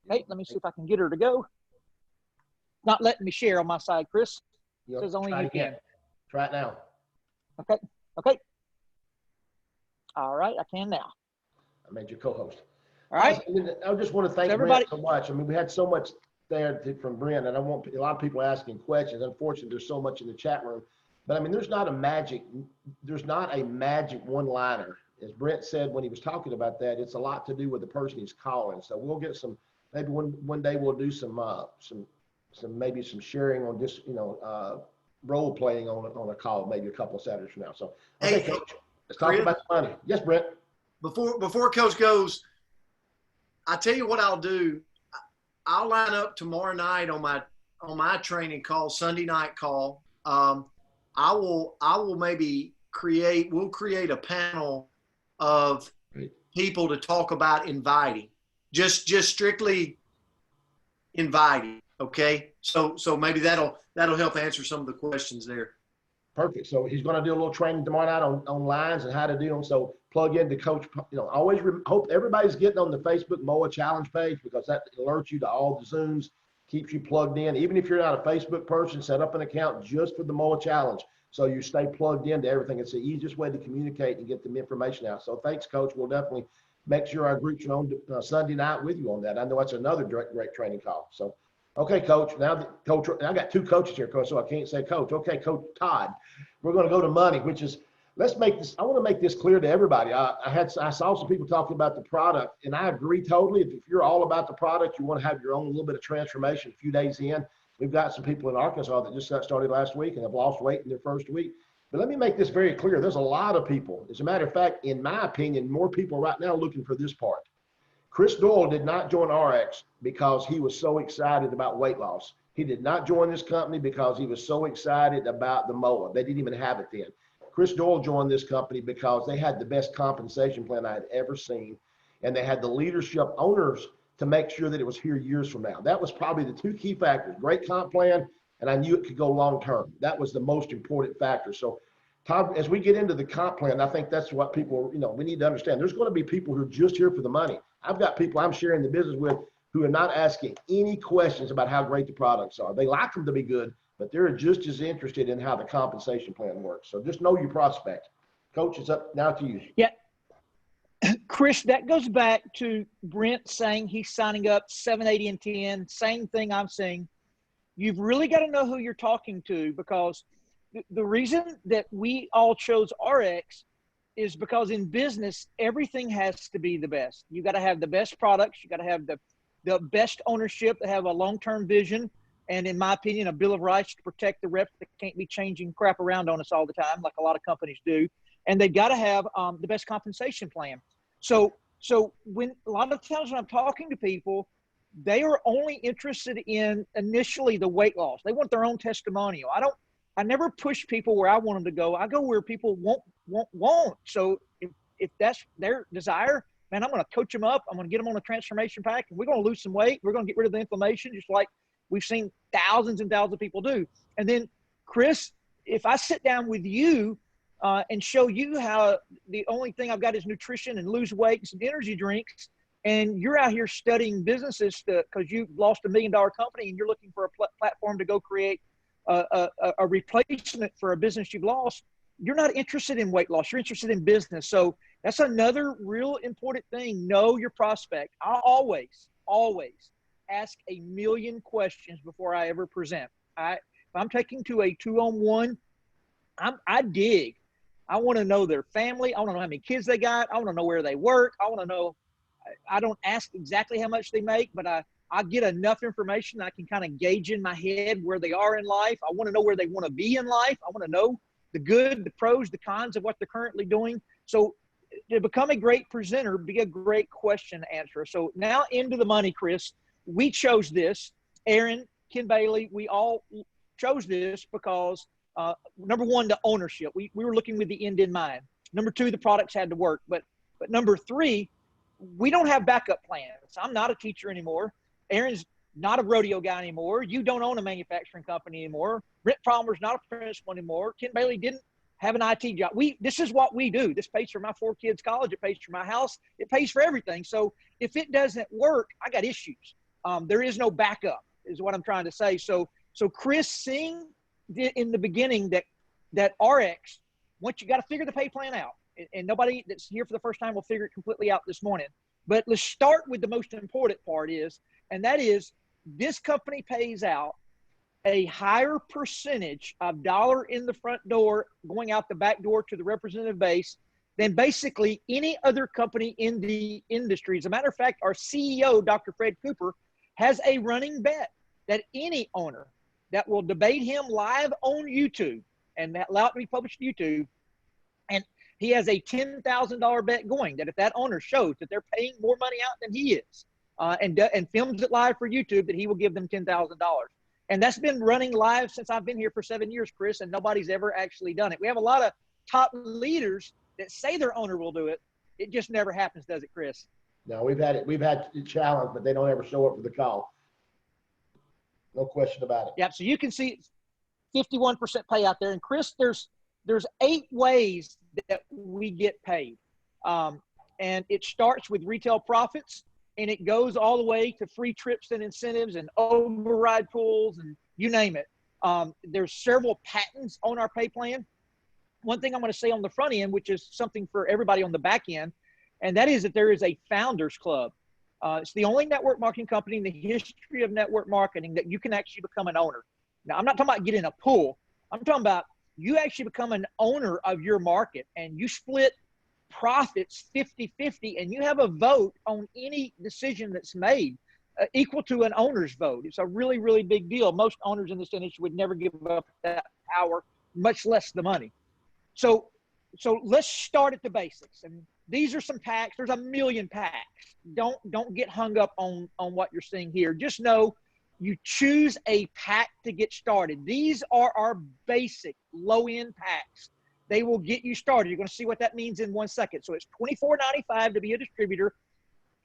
Hey, let me see if I can get her to go. Not letting me share on my side, Chris. It says only you can. Try it now. Okay. Okay. All right, I can now. I made you co-host. All right. I just want to thank everybody Brent so much. I mean, we had so much there from Brent, and I want a lot of people asking questions. Unfortunately, there's so much in the chat room. But I mean, there's not a magic one-liner. As Brent said when he was talking about that, it's a lot to do with the person he's calling. So we'll get some, maybe one day we'll do some maybe some sharing on just, role playing on a call, maybe a couple of Saturdays from now. So, okay, Hey, Coach, let's talk about the money. Yes, Brent. Before Coach goes, I tell you what I'll do. I'll line up tomorrow night on my training call, Sunday night call. I will maybe we'll create a panel of people to talk about inviting, just strictly inviting. Okay. So maybe that'll help answer some of the questions there. Perfect. So he's going to do a little training tomorrow night on lines and how to do them. So plug into Coach, always hope everybody's getting on the Facebook MOA challenge page, because that alerts you to all the Zooms, keeps you plugged in. Even if you're not a Facebook person, set up an account just for the MOA challenge, so you stay plugged into everything. It's the easiest way to communicate and get the information out. So thanks, Coach. We'll definitely make sure our groups are on Sunday night with you on that. I know that's another great training call. So, okay, Coach. Now, Coach, I got two coaches here, Coach, so I can't say Coach. Okay, Coach Todd. We're going to go to money, which is, let's make this. I want to make this clear to everybody. I saw some people talking about the product, and I agree totally. If you're all about the product, you want to have your own little bit of transformation a few days in. We've got some people in Arkansas that just got started last week and have lost weight in their first week. But let me make this very clear. There's a lot of people. As a matter of fact, in my opinion, more people right now looking for this part. Chris Doyle did not join ARIIX because he was so excited about weight loss. He did not join this company because he was so excited about the MOA. They didn't even have it then. Chris Doyle joined this company because they had the best compensation plan I had ever seen, and they had the leadership owners to make sure that it was here years from now. That was probably the two key factors: great comp plan, and I knew it could go long term. That was the most important factor. So, Todd, as we get into the comp plan, I think that's what people, we need to understand. There's going to be people who are just here for the money. I've got people I'm sharing the business with who are not asking any questions about how great the products are. They like them to be good, but they're just as interested in how the compensation plan works. So just know your prospect. Coach, it's up now to you. Yeah. Chris, that goes back to Brent saying he's signing up 7, 8, and 10. Same thing I'm saying. You've really got to know who you're talking to, because the reason that we all chose ARIIX is because in business, everything has to be the best. You got to have the best products. You got to have the best ownership, to have a long-term vision. And in my opinion, a bill of rights to protect the reps that can't be changing crap around on us all the time, like a lot of companies do. And they've got to have the best compensation plan. So when a lot of times when I'm talking to people, they are only interested in initially the weight loss. They want their own testimonial. I never push people where I want them to go. I go where people won't. So if that's their desire, man, I'm going to coach them up. I'm going to get them on a transformation pack, and we're going to lose some weight. We're going to get rid of the inflammation, just like we've seen thousands and thousands of people do. And then, Chris, if I sit down with you and show you how the only thing I've got is nutrition and lose weight and some energy drinks, and you're out here studying businesses because you lost $1 million company and you're looking for a platform to go create a replacement for a business you've lost, you're not interested in weight loss. You're interested in business. So that's another real important thing. Know your prospect. I always ask a million questions before I ever present. If I'm taking to a 2-on-1, I dig. I want to know their family. I want to know how many kids they got. I want to know where they work. I want to know. I don't ask exactly how much they make, but I get enough information that I can kind of gauge in my head where they are in life. I want to know where they want to be in life. I want to know the good, the pros, the cons of what they're currently doing. So to become a great presenter, be a great question answerer. So now into the money, Chris. We chose this. Aaron, Ken Bailey, we all chose this because number one, the ownership. We were looking with the end in mind. Number two, the products had to work. But number three, we don't have backup plans. I'm not a teacher anymore. Aaron's not a rodeo guy anymore. You don't own a manufacturing company anymore. Brent Palmer's not a principal anymore. Ken Bailey didn't have an IT job. This is what we do. This pays for my 4 kids' college. It pays for my house. It pays for everything. So if it doesn't work, I got issues. There is no backup is what I'm trying to say. So Chris, seeing in the beginning that ARIIX, once you got to figure the pay plan out, and nobody that's here for the first time will figure it completely out this morning. But let's start with the most important part and that is this company pays out a higher percentage of dollar in the front door going out the back door to the representative base than basically any other company in the industry. As a matter of fact, our CEO, Dr. Fred Cooper, has a running bet that any owner that will debate him live on YouTube, and that allowed to be published to YouTube, and he has a $10,000 bet going that if that owner shows that they're paying more money out than he is, and films it live for YouTube, that he will give them $10,000. And that's been running live since I've been here for 7 years, Chris, and nobody's ever actually done it. We have a lot of top leaders that say their owner will do it. It just never happens, does it, Chris? No, we've had it challenged, but they don't ever show up for the call. No question about it. Yeah, so you can see 51% pay out there. And Chris, there's 8 ways that we get paid. And it starts with retail profits, and it goes all the way to free trips and incentives and override pools and you name it. There's several patents on our pay plan. One thing I'm going to say on the front end, which is something for everybody on the back end, and that is that there is a founders club. It's the only network marketing company in the history of network marketing that you can actually become an owner. Now, I'm not talking about getting a pool. I'm talking about you actually become an owner of your market, and you split profits 50-50, and you have a vote on any decision that's made equal to an owner's vote. It's a really, really big deal. Most owners in this industry would never give up that power, much less the money. So let's start at the basics. And these are some packs. There's a million packs. Don't get hung up on what you're seeing here. Just know you choose a pack to get started. These are our basic low-end packs. They will get you started. You're going to see what that means in 1 second. So it's $24.95 to be a distributor.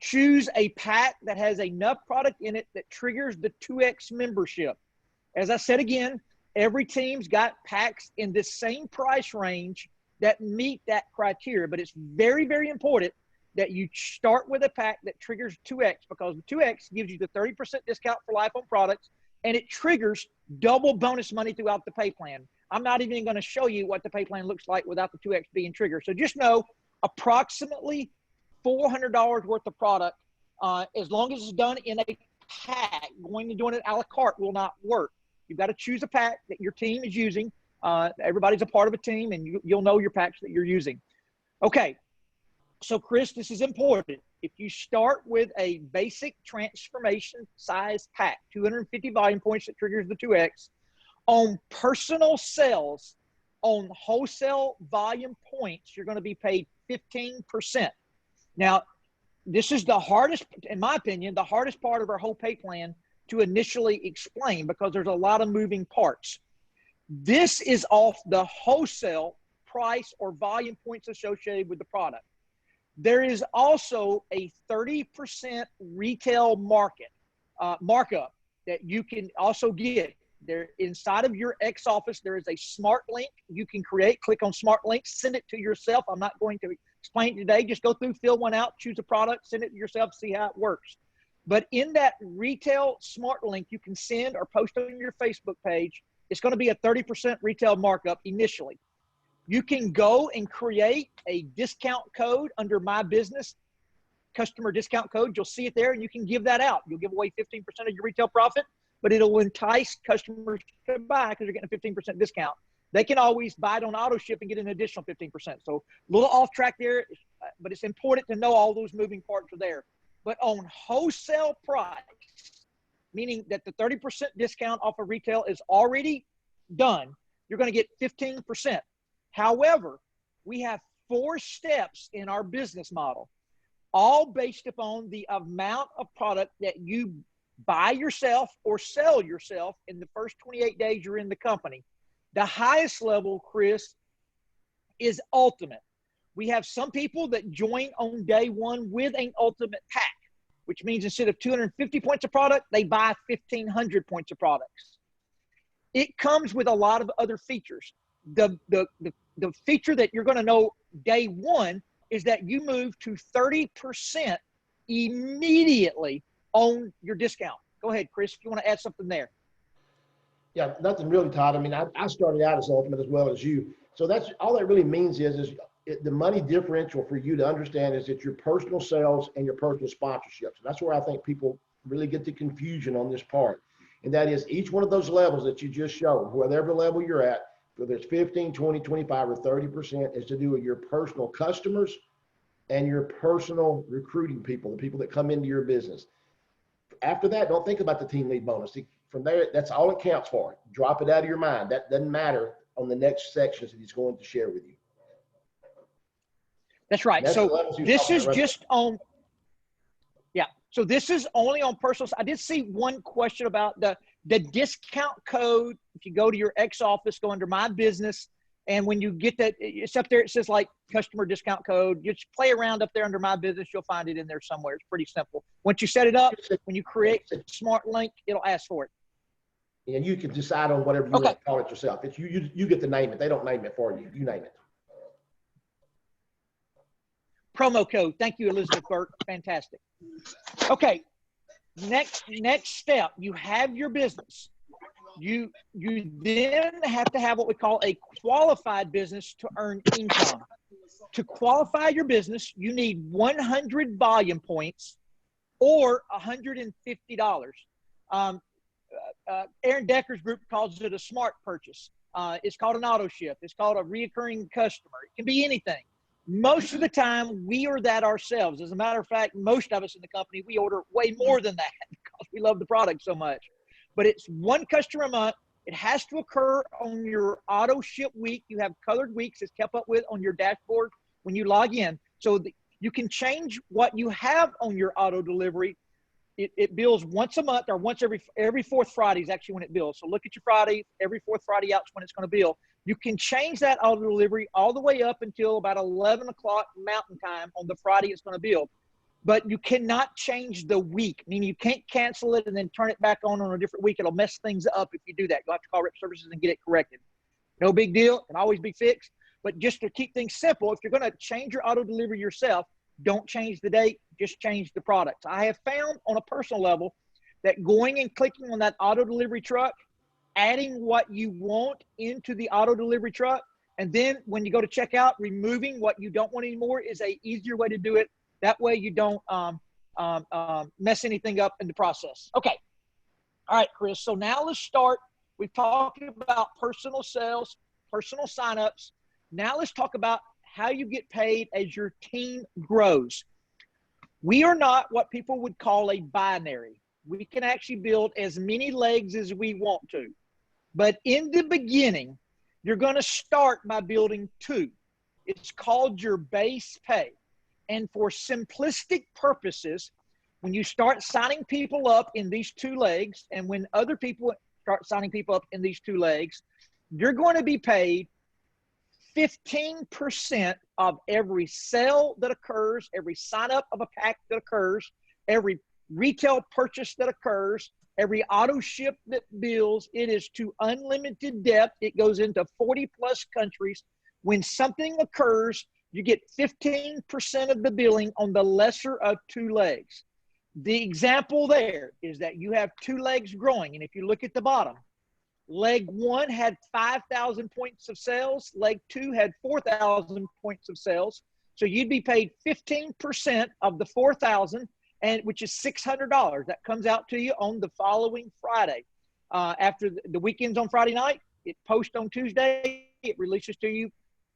Choose a pack that has enough product in it that triggers the 2X membership. As I said again, every team's got packs in this same price range that meet that criteria, but it's very, very important that you start with a pack that triggers 2X, because the 2X gives you the 30% discount for life on products, and it triggers double bonus money throughout the pay plan. I'm not even going to show you what the pay plan looks like without the 2X being triggered. So just know approximately $400 worth of product, as long as it's done in a pack. Going and doing it a la carte will not work. You've got to choose a pack that your team is using. Everybody's a part of a team, and you'll know your packs that you're using. Okay, so Chris, this is important. If you start with a basic transformation size pack, 250 volume points that triggers the 2X, on personal sales, on wholesale volume points, you're going to be paid 15%. Now, this is the hardest, in my opinion, the hardest part of our whole pay plan to initially explain, because there's a lot of moving parts. This is off the wholesale price or volume points associated with the product. There is also a 30% retail markup that you can also get. There, inside of your X office, there is a smart link you can create. Click on smart link, send it to yourself. I'm not going to explain it today. Just go through, fill one out, choose a product, send it to yourself, see how it works. But in that retail smart link, you can send or post on your Facebook page. It's going to be a 30% retail markup initially. You can go and create a discount code under My Business, customer discount code. You'll see it there, and you can give that out. You'll give away 15% of your retail profit, but it'll entice customers to buy because you're getting a 15% discount. They can always buy it on auto ship and get an additional 15%. So a little off track there, but it's important to know all those moving parts are there. But on wholesale price, meaning that the 30% discount off of retail is already done, you're going to get 15%. However, we have 4 steps in our business model, all based upon the amount of product that you buy yourself or sell yourself in the first 28 days you're in the company. The highest level, Chris, is ultimate. We have some people that join on day 1 with an ultimate pack, which means instead of 250 points of product, they buy 1,500 points of products. It comes with a lot of other features. The feature that you're going to know day one is that you move to 30% immediately on your discount. Go ahead, Chris, if you want to add something there. Yeah, nothing really, Todd. I mean, I started out as Ultimate as well as you. So that's all that really means is the money differential for you to understand is that your personal sales and your personal sponsorships. And that's where I think people really get the confusion on this part. And that is each one of those levels that you just showed, whatever level you're at, whether it's 15, 20, 25, or 30%, is to do with your personal customers and your personal recruiting people, the people that come into your business. After that, don't think about the team lead bonus. From there, that's all it counts for. Drop it out of your mind. That doesn't matter on the next sections that he's going to share with you. That's right. That's so this is just on, yeah. So this is only on personal. I did see one question about the discount code. If you go to your X office, go under my business. And when you get that, it's up there. It says like customer discount code. You just play around up there under my business. You'll find it in there somewhere. It's pretty simple. Once you set it up, when you create a smart link, it'll ask for it. And you can decide on whatever you want to call it yourself. It's you get to name it. They don't name it for you. You name it. Promo code. Thank you, Elizabeth Burke. Fantastic. Okay. Next step. You have your business. You then have to have what we call a qualified business to earn income. To qualify your business, you need 100 volume points or $150. Aaron Decker's group calls it a smart purchase. It's called an auto ship. It's called a reoccurring customer. It can be anything. Most of the time, we are that ourselves. As a matter of fact, most of us in the company, we order way more than that because we love the product so much. But it's one customer a month. It has to occur on your auto ship week. You have colored weeks it's kept up with on your dashboard when you log in. So you can change what you have on your auto delivery. It bills once a month or once every fourth Friday is actually when it bills. So look at your Friday, every fourth Friday out is when it's going to bill. You can change that auto delivery all the way up until about 11 o'clock Mountain Time on the Friday it's going to bill. But you cannot change the week, meaning you can't cancel it and then turn it back on a different week. It'll mess things up if you do that. You'll have to call Rep Services and get it corrected. No big deal. It can always be fixed. But just to keep things simple, if you're going to change your auto delivery yourself, don't change the date, just change the products. I have found on a personal level that going and clicking on that auto delivery truck, adding what you want into the auto delivery truck, and then when you go to checkout, removing what you don't want anymore is a easier way to do it. That way you don't mess anything up in the process. Okay. All right, Chris. So now let's start. We've talked about personal sales, personal signups. Now let's talk about how you get paid as your team grows. We are not what people would call a binary. We can actually build as many legs as we want to. But in the beginning, you're going to start by building two. It's called your base pay. And for simplistic purposes, when you start signing people up in these two legs, and when other people start signing people up in these two legs, you're going to be paid 15% of every sale that occurs, every sign up of a pack that occurs, every retail purchase that occurs, every auto ship that bills. It is to unlimited depth. It goes into 40 plus countries. When something occurs, you get 15% of the billing on the lesser of two legs. The example there is that you have two legs growing. And if you look at the bottom, leg one had 5,000 points of sales. Leg two had 4,000 points of sales. So you'd be paid 15% of the 4,000, and which is $600. That comes out to you on the following Friday. After the weekend's on Friday night, it posts on Tuesday. It releases to you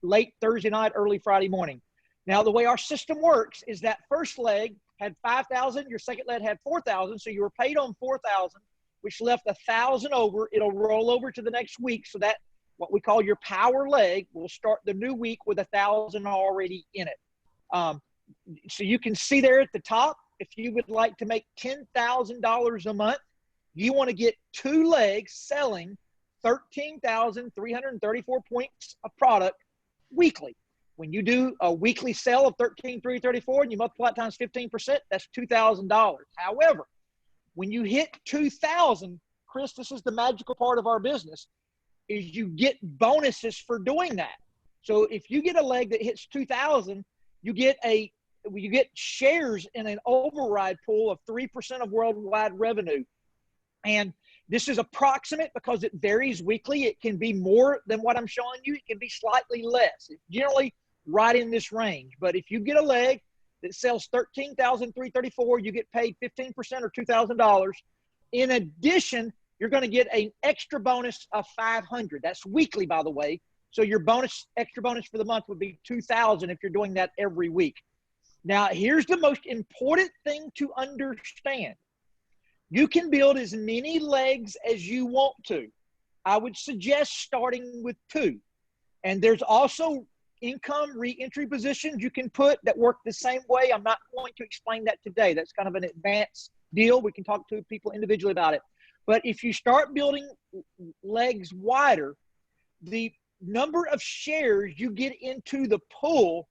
late Thursday night, early Friday morning. Now, the way our system works is that first leg had 5,000. Your second leg had 4,000. So you were paid on 4,000. Which left 1,000 over. It'll roll over to the next week. So that what we call your power leg will start the new week with 1,000 already in it. So you can see there at the top, if you would like to make $10,000 a month, you want to get two legs selling 13,334 points of product weekly. When you do a weekly sale of 13,334 and you multiply it times 15%, that's $2,000. However, when you hit 2,000, Chris, this is the magical part of our business. is you get bonuses for doing that. So if you get a leg that hits 2,000, you get shares in an override pool of 3% of worldwide revenue. And this is approximate because it varies weekly. It can be more than what I'm showing you. It can be slightly less. It's generally right in this range. But if you get a leg that sells $13,334, you get paid 15% or $2,000. In addition, you're going to get an extra bonus of $500. That's weekly, by the way. So your extra bonus for the month would be $2,000 if you're doing that every week. Now, here's the most important thing to understand. You can build as many legs as you want to. I would suggest starting with 2. And there's also income re-entry positions you can put that work the same way. I'm not going to explain that today. That's kind of an advanced deal. We can talk to people individually about it. But if you start building legs wider, the number of shares you get into the pool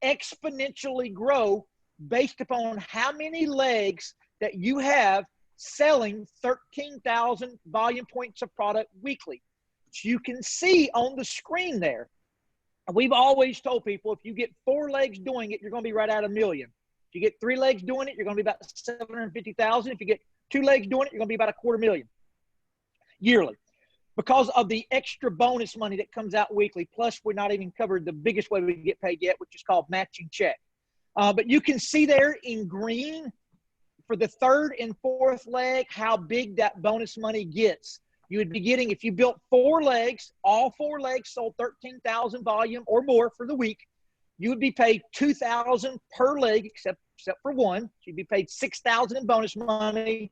exponentially grow based upon how many legs that you have selling 13,000 volume points of product weekly. So you can see on the screen there, we've always told people if you get 4 legs doing it, you're going to be right at $1 million. If you get 3 legs doing it, you're going to be about 750,000. If you get 2 legs doing it, you're going to be about $250,000 yearly, because of the extra bonus money that comes out weekly. Plus, we're not even covered the biggest way we get paid yet, which is called matching check. But you can see there in green for the 3rd and 4th leg how big that bonus money gets. You would be getting, if you built 4 legs, all 4 legs sold 13,000 volume or more for the week, you would be paid $2,000 per leg, except for one. So you'd be paid $6,000 in bonus money,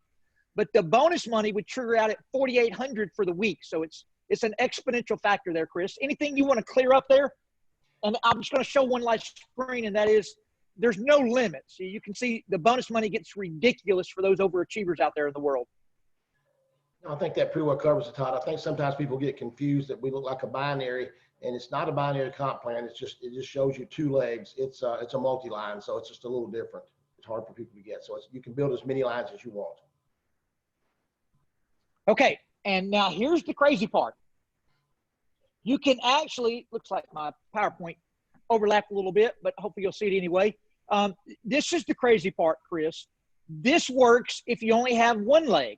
but the bonus money would trigger out at $4,800 for the week. So it's an exponential factor there, Chris. Anything you want to clear up there? And I'm just going to show one last screen, and that is there's no limit. So you can see the bonus money gets ridiculous for those overachievers out there in the world. I think that pretty well covers it, Todd. I think sometimes people get confused that we look like a binary, and it's not a binary comp plan. It just shows you 2 legs. It's a multi-line, so it's just a little different. It's hard for people to get. So you can build as many lines as you want. Okay, and now here's the crazy part. You can actually, looks like my PowerPoint overlapped a little bit, but hopefully you'll see it anyway. This is the crazy part, Chris. This works if you only have 1 leg.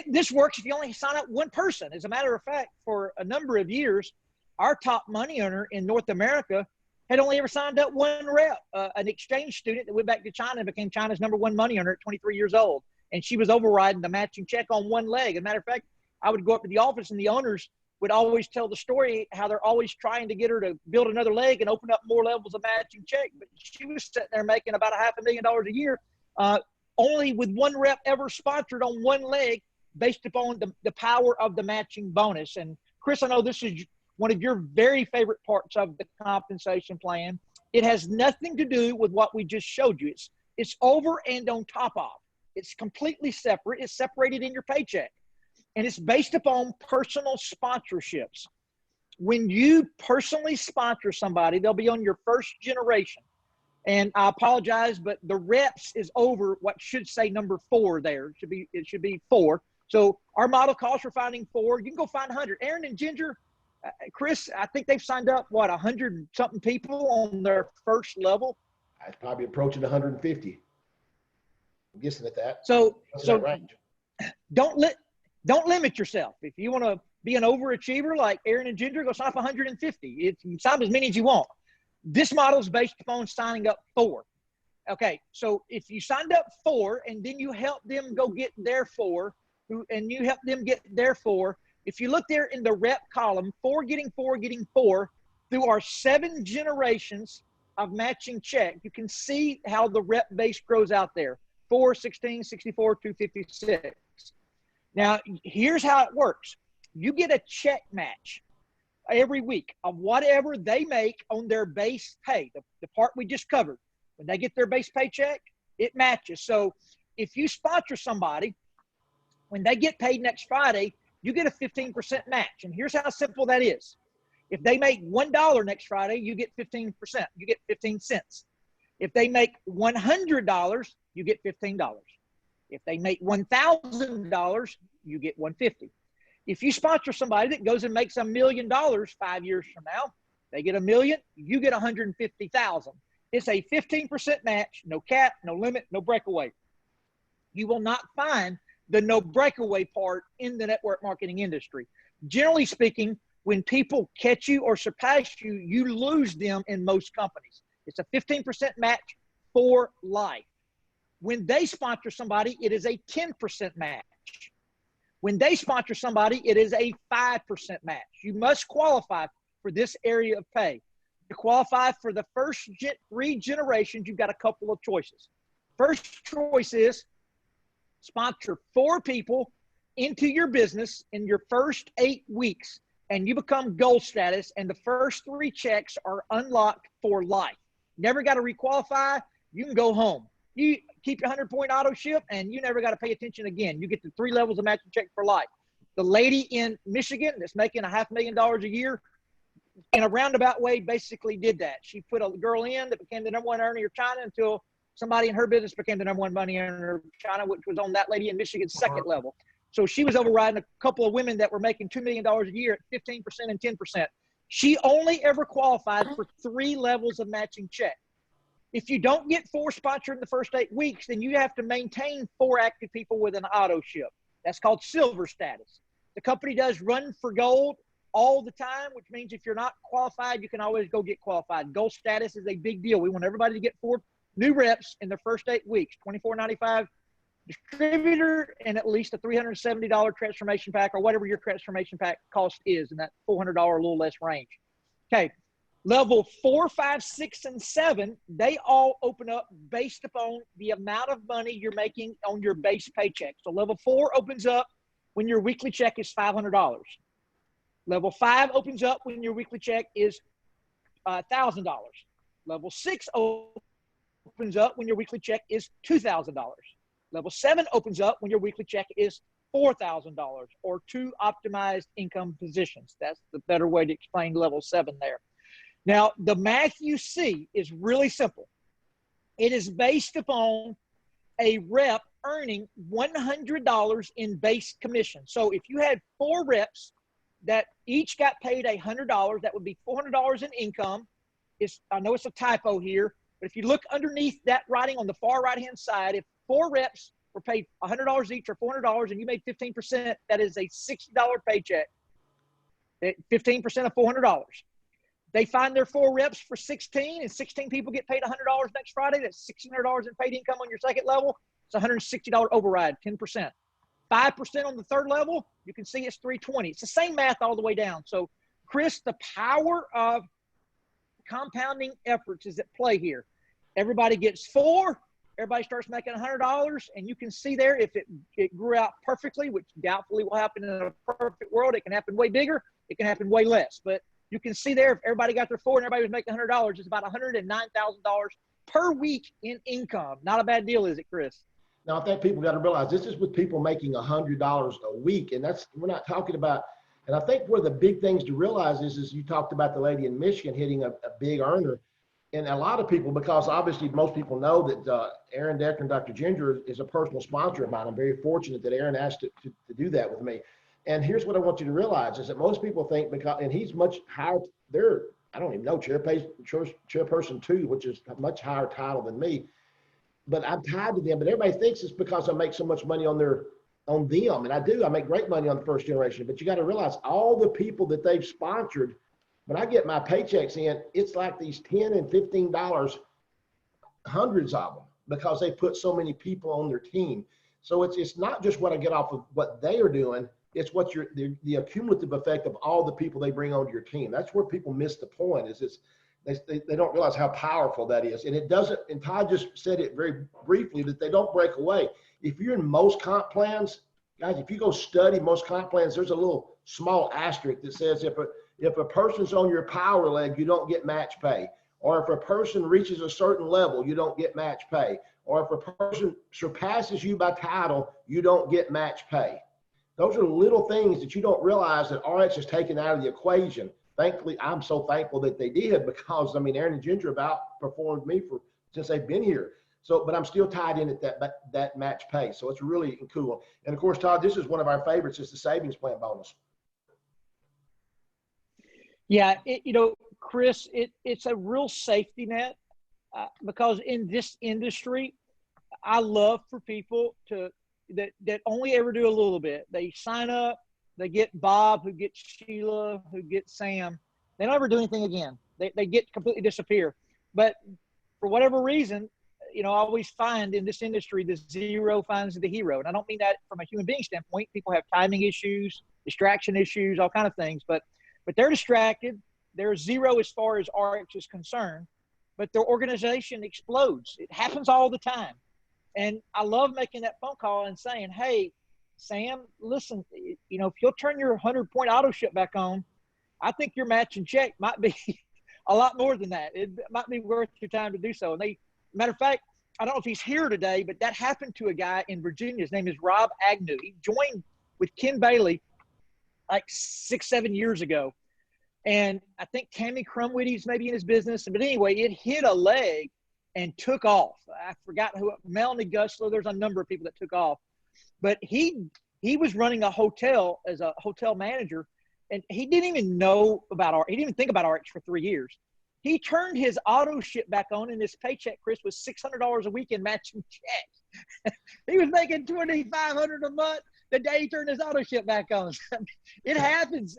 This works if you only sign up 1 person. As a matter of fact, for a number of years, our top money earner in North America had only ever signed up 1 rep, an exchange student that went back to China and became China's #1 money earner at 23 years old. And she was overriding the matching check on 1 leg. As a matter of fact, I would go up to the office and the owners would always tell the story how they're always trying to get her to build another leg and open up more levels of matching check. But she was sitting there making about $500,000 a year, only with 1 rep ever sponsored on 1 leg based upon the power of the matching bonus. And Chris, I know this is one of your very favorite parts of the compensation plan. It has nothing to do with what we just showed you. It's over and on top of. It's completely separate. It's separated in your paycheck. And it's based upon personal sponsorships. When you personally sponsor somebody, they'll be on your first generation. And I apologize, but the reps is over what should say number 4 there. It should be 4. So our model calls for finding 4. You can go find 100. Aaron and Ginger, Chris, I think they've signed up, 100 something people on their first level? I'd probably approaching 150. I'm guessing at that. So that range. Don't limit yourself. If you want to be an overachiever like Aaron and Ginger, go sign up 150. You can sign up as many as you want. This model is based upon signing up 4. Okay, so if you signed up 4 and then you help them go get their 4, and you help them get their 4, if you look there in the rep column, 4 getting 4 getting 4, through our 7 generations of matching check, you can see how the rep base grows out there. 4, 16, 64, 256. Now, here's how it works. You get a check match every week of whatever they make on their base pay, the part we just covered. When they get their base paycheck, it matches. So if you sponsor somebody, when they get paid next Friday, you get a 15% match. And here's how simple that is. If they make $1 next Friday, you get 15%. You get 15 cents. If they make $100, you get $15. If they make $1,000, you get $150. If you sponsor somebody that goes and makes $1 million 5 years from now, they get $1 million, you get 150,000. It's a 15% match, no cap, no limit, no breakaway. You will not find the no breakaway part in the network marketing industry. Generally speaking, when people catch you or surpass you, you lose them in most companies. It's a 15% match for life. When they sponsor somebody, it is a 10% match. When they sponsor somebody, it is a 5% match. You must qualify for this area of pay. To qualify for the first 3 generations, you've got a couple of choices. First choice is sponsor 4 people into your business in your first 8 weeks, and you become gold status, and the first 3 checks are unlocked for life. Never got to requalify. You can go home. You keep your 100-point auto ship, and you never got to pay attention again. You get the 3 levels of matching check for life. The lady in Michigan that's making $500,000 a year, in a roundabout way, basically did that. She put a girl in that became the #1 earner of China until somebody in her business became the #1 money earner of China, which was on that lady in Michigan's second level. So she was overriding a couple of women that were making $2 million a year at 15% and 10%. She only ever qualified for 3 levels of matching check. If you don't get 4 sponsored in the first 8 weeks, then you have to maintain 4 active people with an auto ship. That's called silver status. The company does run for gold all the time, which means if you're not qualified, you can always go get qualified. Gold status is a big deal. We want everybody to get 4 new reps in their first 8 weeks, $24.95 distributor, and at least a $370 transformation pack, or whatever your transformation pack cost is in that $400 a little less range. Okay, level 4, 5, 6, and 7, they all open up based upon the amount of money you're making on your base paycheck. So level 4 opens up when your weekly check is $500. Level 5 opens up when your weekly check is $1,000. Level 6 opens up when your weekly check is $2,000. Level 7 opens up when your weekly check is $4,000, or 2 optimized income positions. That's the better way to explain level 7 there. Now, the math you see is really simple. It is based upon a rep earning $100 in base commission. So if you had 4 reps that each got paid $100, that would be $400 in income. I know it's a typo here, but if you look underneath that writing on the far right-hand side, if 4 reps were paid $100 each or $400 and you made 15%, that is a $60 paycheck. 15% of $400. They find their 4 reps for 16, and 16 people get paid $100 next Friday. That's $1,600 in paid income on your second level. It's $160 override, 10%. 5% on the third level, you can see it's $320. It's the same math all the way down. So, Chris, the power of compounding efforts is at play here. Everybody gets 4. Everybody starts making $100, and you can see there if it grew out perfectly, which doubtfully will happen in a perfect world. It can happen way bigger. It can happen way less. But you can see there if everybody got their 4 and everybody was making $100, it's about $109,000 per week in income. Not a bad deal, is it, Chris? Now, I think people got to realize this is with people making $100 a week, and we're not talking about. And I think one of the big things to realize is you talked about the lady in Michigan hitting a big earner, and a lot of people, because obviously most people know that Aaron Decker and Dr. Ginger is a personal sponsor of mine. I'm very fortunate that Aaron asked to do that with me. And here's what I want you to realize is that most people think and he's much higher. I don't even know, chairperson 2, which is a much higher title than me. But I'm tied to them. But everybody thinks it's because I make so much money on them. And I do. I make great money on the first generation. But you got to realize all the people that they've sponsored, when I get my paychecks in, it's like these $10 and $15, hundreds of them, because they put so many people on their team. So it's not just what I get off of what they are doing. It's what the accumulative effect of all the people they bring onto your team. That's where people miss the point. They don't realize how powerful that is. And it doesn't, and Todd just said it very briefly, that they don't break away. If you're in most comp plans, guys, if you go study most comp plans, there's a little small asterisk that says if a person's on your power leg, you don't get match pay. Or if a person reaches a certain level, you don't get match pay. Or if a person surpasses you by title, you don't get match pay. Those are little things that you don't realize that ARIIX is taken out of the equation. Thankfully, I'm so thankful that they did, because, I mean, Aaron and Ginger have outperformed me since they've been here. So, but I'm still tied in at that match pay. So it's really cool. And of course, Todd, this is one of our favorites, is the savings plan bonus. Yeah, Chris, it's a real safety net because in this industry, I love for people that only ever do a little bit. They sign up, they get Bob, who gets Sheila, who gets Sam. They don't ever do anything again. They get completely disappear. But for whatever reason, I always find in this industry, the zero finds the hero. And I don't mean that from a human being standpoint. People have timing issues, distraction issues, all kind of things. But they're distracted. They're zero as far as ARIIX is concerned. But their organization explodes. It happens all the time. And I love making that phone call and saying, hey, Sam, listen, if you'll turn your 100-point auto ship back on, I think your matching check might be a lot more than that. It might be worth your time to do so. And matter of fact, I don't know if he's here today, but that happened to a guy in Virginia. His name is Rob Agnew. He joined with Ken Bailey like 6-7 years ago. And I think Tammy Crumwitty's maybe in his business. But anyway, it hit a leg and took off. I forgot who, Melanie Gusler. There's a number of people that took off. But he was running a hotel as a hotel manager. And he didn't even know about he didn't even think about ARIIX for 3 years. He turned his auto ship back on, and his paycheck, Chris, was $600 a week in matching checks. He was making $2,500 a month the day he turned his auto ship back on. It happens.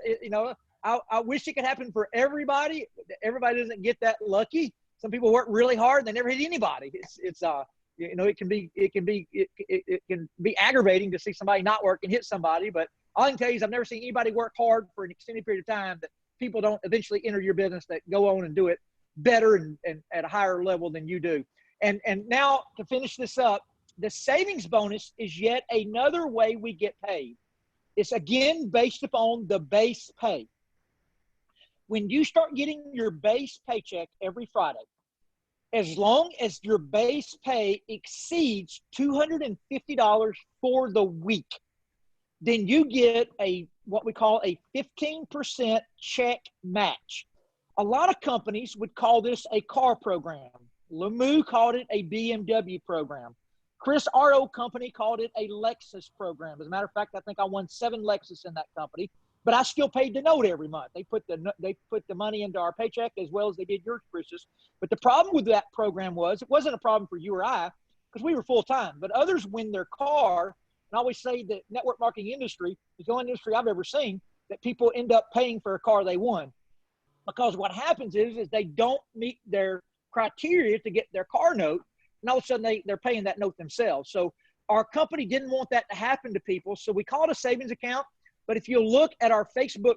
I wish it could happen for everybody. Everybody doesn't get that lucky. Some people work really hard and they never hit anybody. It can be aggravating to see somebody not work and hit somebody, but all I can tell you is I've never seen anybody work hard for an extended period of time that people don't eventually enter your business that go on and do it better and at a higher level than you do. And now to finish this up, the savings bonus is yet another way we get paid. It's again based upon the base pay. When you start getting your base paycheck every Friday, as long as your base pay exceeds $250 for the week, then you get what we call a 15% check match. A lot of companies would call this a car program. Lemieux called it a BMW program. Chris, our old company, called it a Lexus program. As a matter of fact, I think I won 7 Lexus in that company, but I still paid the note every month. They put the money into our paycheck as well as they did yours, Chris's. But the problem with that program was it wasn't a problem for you or I because we were full-time, but others win their car. And I always say that network marketing industry is the only industry I've ever seen that people end up paying for a car they won. Because what happens is they don't meet their criteria to get their car note, and all of a sudden they're paying that note themselves. So our company didn't want that to happen to people, so we call it a savings account. But if you look at our Facebook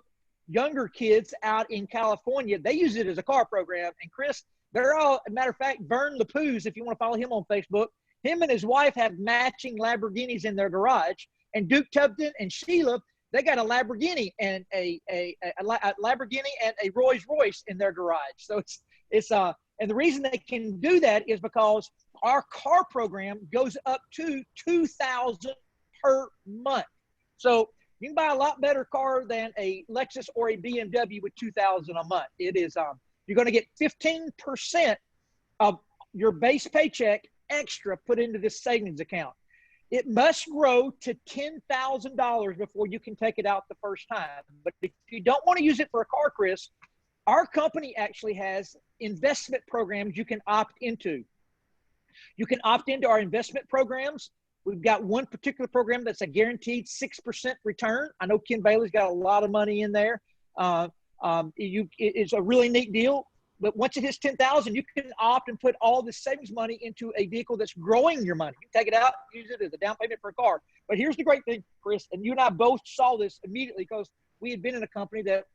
younger kids out in California, they use it as a car program. And Chris, they're all, as a matter of fact, Vern LaPouse, if you want to follow him on Facebook, him and his wife have matching Lamborghinis in their garage. And Duke Tubden and Sheila, they got a Lamborghini and a Lamborghini and a Rolls Royce in their garage. So and the reason they can do that is because our car program goes up to $2,000 per month. So you can buy a lot better car than a Lexus or a BMW with $2,000 a month. It is you're going to get 15% of your base paycheck extra put into this savings account. It must grow to $10,000 before you can take it out the first time. But if you don't want to use it for a car, Chris, our company actually has investment programs you can opt into. You can opt into our investment programs. We've got one particular program that's a guaranteed 6% return. I know Ken Bailey's got a lot of money in there. It's a really neat deal. But once it hits 10,000, you can opt and put all the savings money into a vehicle that's growing your money. You take it out, use it as a down payment for a car. But here's the great thing, Chris, and you and I both saw this immediately because we had been in a company that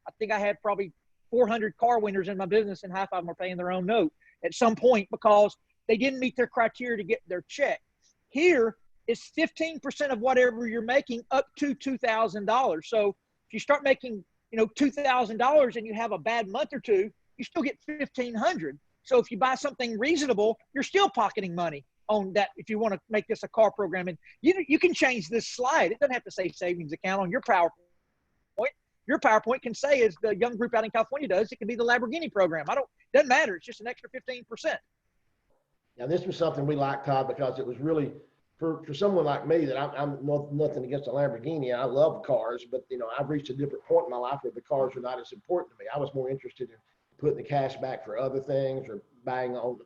I think I had probably 400 car winners in my business, and half of them were paying their own note at some point because they didn't meet their criteria to get their check. Here, it's 15% of whatever you're making up to $2,000. So if you start making, $2,000 and you have a bad month or two, you still get $1,500. So if you buy something reasonable, you're still pocketing money on that. If you want to make this a car program, and you can change this slide. It doesn't have to say savings account on your PowerPoint. Your PowerPoint can say, as the young group out in California does, it can be the Lamborghini program. Doesn't matter. It's just an extra 15%. Now, this was something we liked, Todd, because it was really for someone like me that I'm nothing against a Lamborghini. I love cars, but I've reached a different point in my life where the cars are not as important to me. I was more interested in putting the cash back for other things or buying on.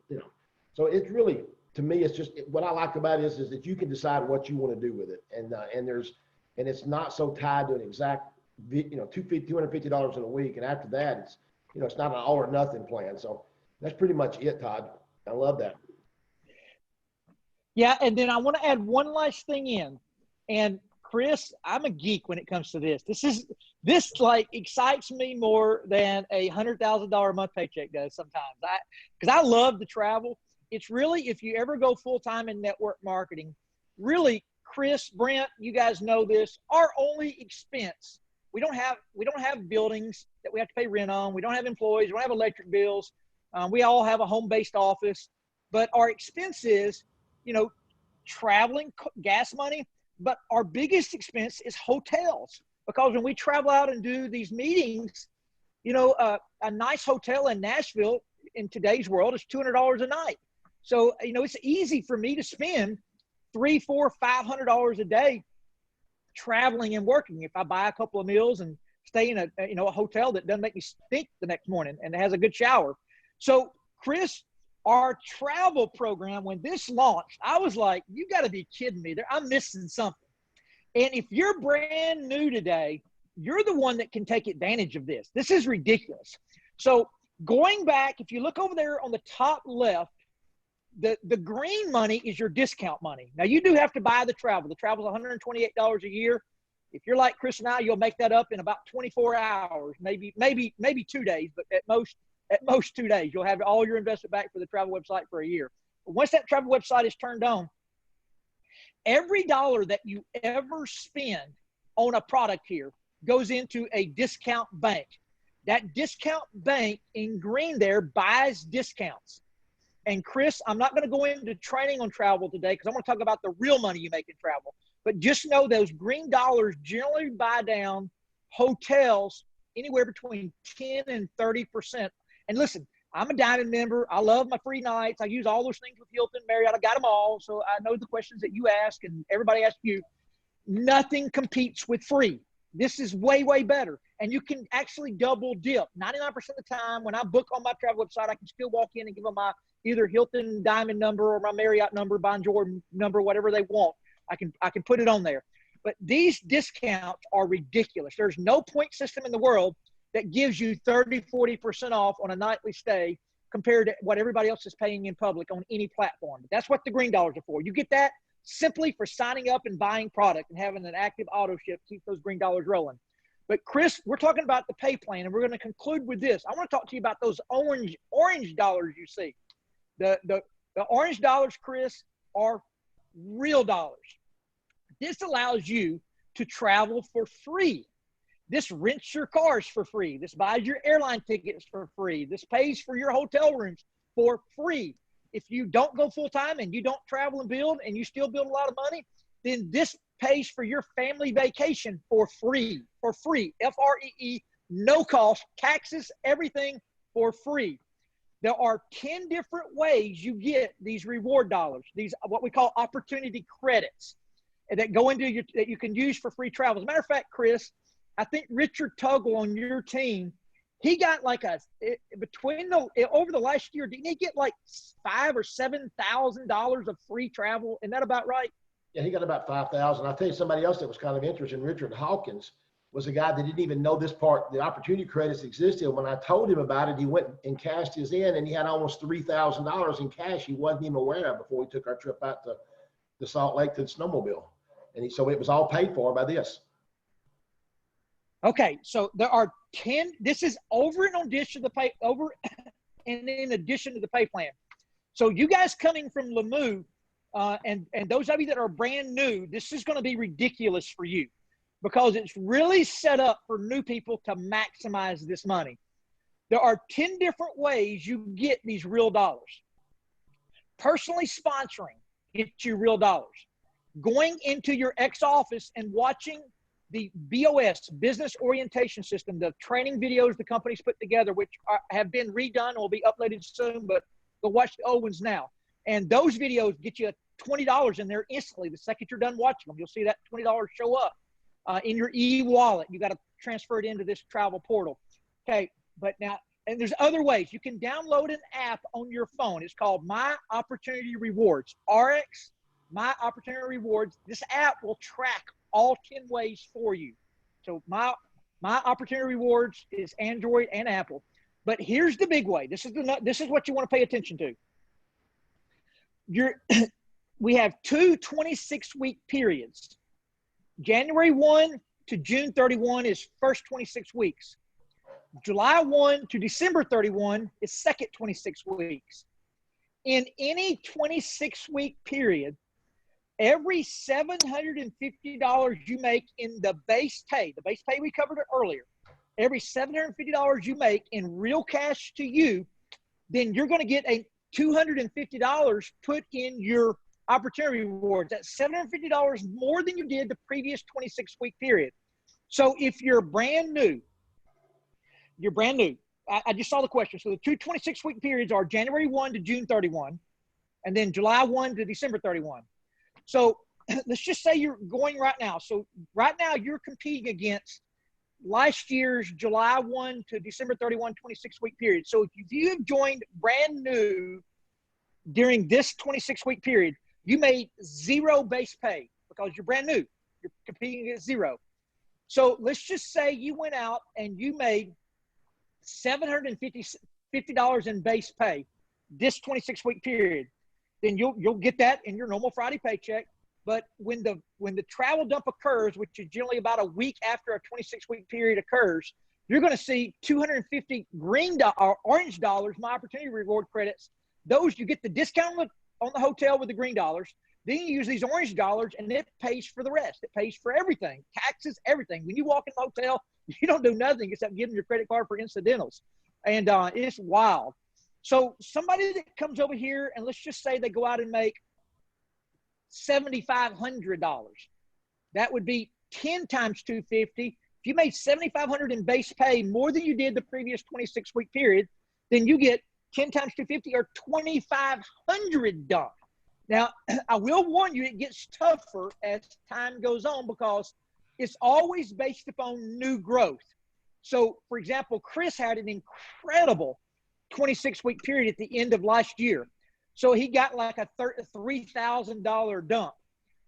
So it's really, to me, it's just what I like about it is that you can decide what you want to do with it, and it's not so tied to an exact, $250 in a week, and after that, it's not an all or nothing plan. So that's pretty much it, Todd. I love that. Yeah, and then I want to add one last thing in. And Chris, I'm a geek when it comes to this. This excites me more than a $100,000 a month paycheck does sometimes. Because I love to travel. It's really, if you ever go full time in network marketing, really, Chris, Brent, you guys know this. Our only expense, we don't have buildings that we have to pay rent on. We don't have employees. We don't have electric bills. We all have a home-based office. But our expense is, traveling, gas money, but our biggest expense is hotels, because when we travel out and do these meetings, a nice hotel in Nashville in today's world is $200 a night. So, it's easy for me to spend $300, $400, $500 a day traveling and working if I buy a couple of meals and stay in a hotel that doesn't make me stink the next morning and has a good shower. So, Chris, our travel program, when this launched, I was like, you got to be kidding me. I'm missing something. And if you're brand new today, you're the one that can take advantage of this. This is ridiculous. So going back, if you look over there on the top left, the green money is your discount money. Now, you do have to buy the travel. The travel is $128 a year. If you're like Chris and I, you'll make that up in about 24 hours, maybe 2 days, but at most 2 days. You'll have all your investment back for the travel website for a year. But once that travel website is turned on, every dollar that you ever spend on a product here goes into a discount bank. That discount bank in green there buys discounts. And Chris, I'm not going to go into training on travel today because I'm going to talk about the real money you make in travel. But just know those green dollars generally buy down hotels anywhere between 10 and 30%. And listen, I'm a Diamond member. I love my free nights. I use all those things with Hilton, Marriott. I got them all. So I know the questions that you ask and everybody asks you. Nothing competes with free. This is way, way better. And you can actually double dip. 99% of the time when I book on my travel website, I can still walk in and give them my either Hilton Diamond number or my Marriott number, Bonjour number, whatever they want. I can put it on there. But these discounts are ridiculous. There's no point system in the world that gives you 30, 40% off on a nightly stay compared to what everybody else is paying in public on any platform. That's what the green dollars are for. You get that simply for signing up and buying product and having an active auto ship to keep those green dollars rolling. But Chris, we're talking about the pay plan, and we're going to conclude with this. I want to talk to you about those orange dollars you see. The orange dollars, Chris, are real dollars. This allows you to travel for free. This rents your cars for free. This buys your airline tickets for free. This pays for your hotel rooms for free. If you don't go full time and you don't travel and build and you still build a lot of money, then this pays for your family vacation for free, F-R-E-E, no cost, taxes, everything for free. There are 10 different ways you get these reward dollars, these what we call opportunity credits that go into that you can use for free travel. As a matter of fact, Chris, I think Richard Tuggle on your team, he got over the last year, didn't he get like $5,000 or $7,000 of free travel? Isn't that about right? Yeah, he got about 5,000. I'll tell you somebody else that was kind of interesting. Richard Hawkins was a guy that didn't even know this part, the opportunity credits existed. When I told him about it, he went and cashed his in, and he had almost $3,000 in cash he wasn't even aware of before we took our trip out to Salt Lake to the snowmobile. And so it was all paid for by this. Okay, so there are 10. This is over and in addition to the pay plan. So you guys coming from Lemieux, and those of you that are brand new, this is going to be ridiculous for you because it's really set up for new people to maximize this money. There are 10 different ways you get these real dollars. Personally sponsoring gets you real dollars. Going into your ex-office and watching the BOS, Business Orientation System, the training videos the company's put together, which have been redone or will be uploaded soon, but go watch the old ones now. And those videos get you $20 in there instantly. The second you're done watching them, you'll see that $20 show up in your e-wallet. You got to transfer it into this travel portal. Okay, but now, and there's other ways. You can download an app on your phone. It's called My Opportunity Rewards. ARIIX, My Opportunity Rewards. This app will track all 10 ways for you. So My Opportunity Rewards is Android and Apple. But here's the big way. This is what you want to pay attention to. We have two 26-week periods. January 1 to June 31 is first 26 weeks. July 1 to December 31 is second 26 weeks. In any 26-week period, every $750 you make in the base pay we covered it earlier, every $750 you make in real cash to you, then you're going to get a $250 put in your opportunity rewards. That's $750 more than you did the previous 26-week period. So if you're brand new, I just saw the question. So the two 26-week periods are January 1 to June 31, and then July 1 to December 31. So let's just say you're going right now. So right now you're competing against last year's July 1 to December 31, 26-week period. So if you have joined brand new during this 26-week period, you made zero base pay because you're brand new. You're competing against zero. So let's just say you went out and you made $750 in base pay this 26-week period. Then you'll get that in your normal Friday paycheck. But when the travel dump occurs, which is generally about a week after a 26-week period occurs, you're going to see 250 orange dollars, My Opportunity Reward credits. Those you get the discount on the hotel with the green dollars. Then you use these orange dollars, and it pays for the rest. It pays for everything, taxes, everything. When you walk in the hotel, you don't do nothing except give them your credit card for incidentals. And it's wild. So somebody that comes over here, and let's just say they go out and make $7,500. That would be 10 times 250. If you made $7,500 in base pay, more than you did the previous 26-week period, then you get 10 times 250 or $2,500 done. Now, I will warn you, it gets tougher as time goes on because it's always based upon new growth. So, for example, Chris had an incredible 26-week period at the end of last year. So he got like a $3,000 dump.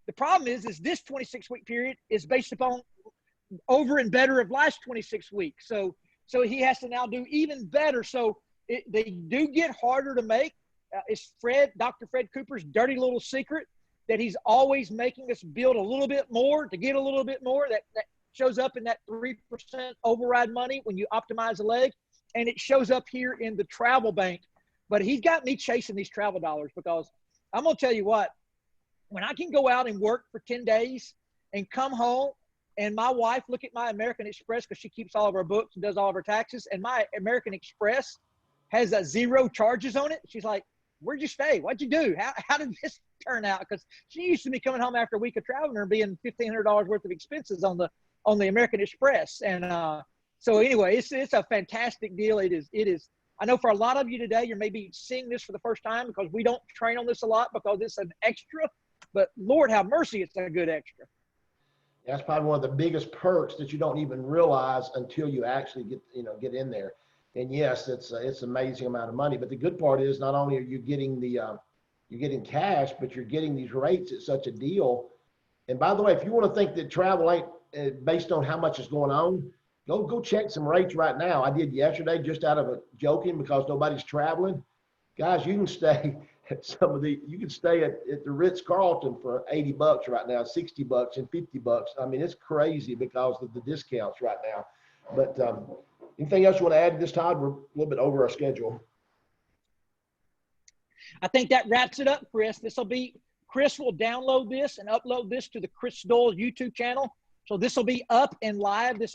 The problem is this 26-week period is based upon over and better of last 26 weeks. So he has to now do even better. So they do get harder to make. It's Dr. Fred Cooper's dirty little secret that he's always making us build a little bit more to get a little bit more. That shows up in that 3% override money when you optimize a leg. And it shows up here in the travel bank. But he's got me chasing these travel dollars because I'm going to tell you what, when I can go out and work for 10 days and come home and my wife look at my American Express because she keeps all of our books and does all of our taxes, and my American Express has a zero charges on it. She's like, where'd you stay? What'd you do? How did this turn out? Because she used to be coming home after a week of traveling and being $1,500 worth of expenses on the American Express. And so anyway, it's a fantastic deal. It is. I know for a lot of you today, you're maybe seeing this for the first time because we don't train on this a lot because it's an extra, but Lord have mercy, it's a good extra. That's probably one of the biggest perks that you don't even realize until you actually get in there. And yes, it's an amazing amount of money. But the good part is not only are you getting you're getting cash, but you're getting these rates at such a deal. And by the way, if you want to think that travel ain't based on how much is going on, go check some rates right now. I did yesterday just out of joking because nobody's traveling. Guys, you can stay at you can stay at the Ritz-Carlton for $80 right now, $60 and $50. I mean, it's crazy because of the discounts right now. But anything else you want to add to this, Todd? We're a little bit over our schedule. I think that wraps it up, Chris. Chris will download this and upload this to the Chris Doyle YouTube channel. So this will be up and live this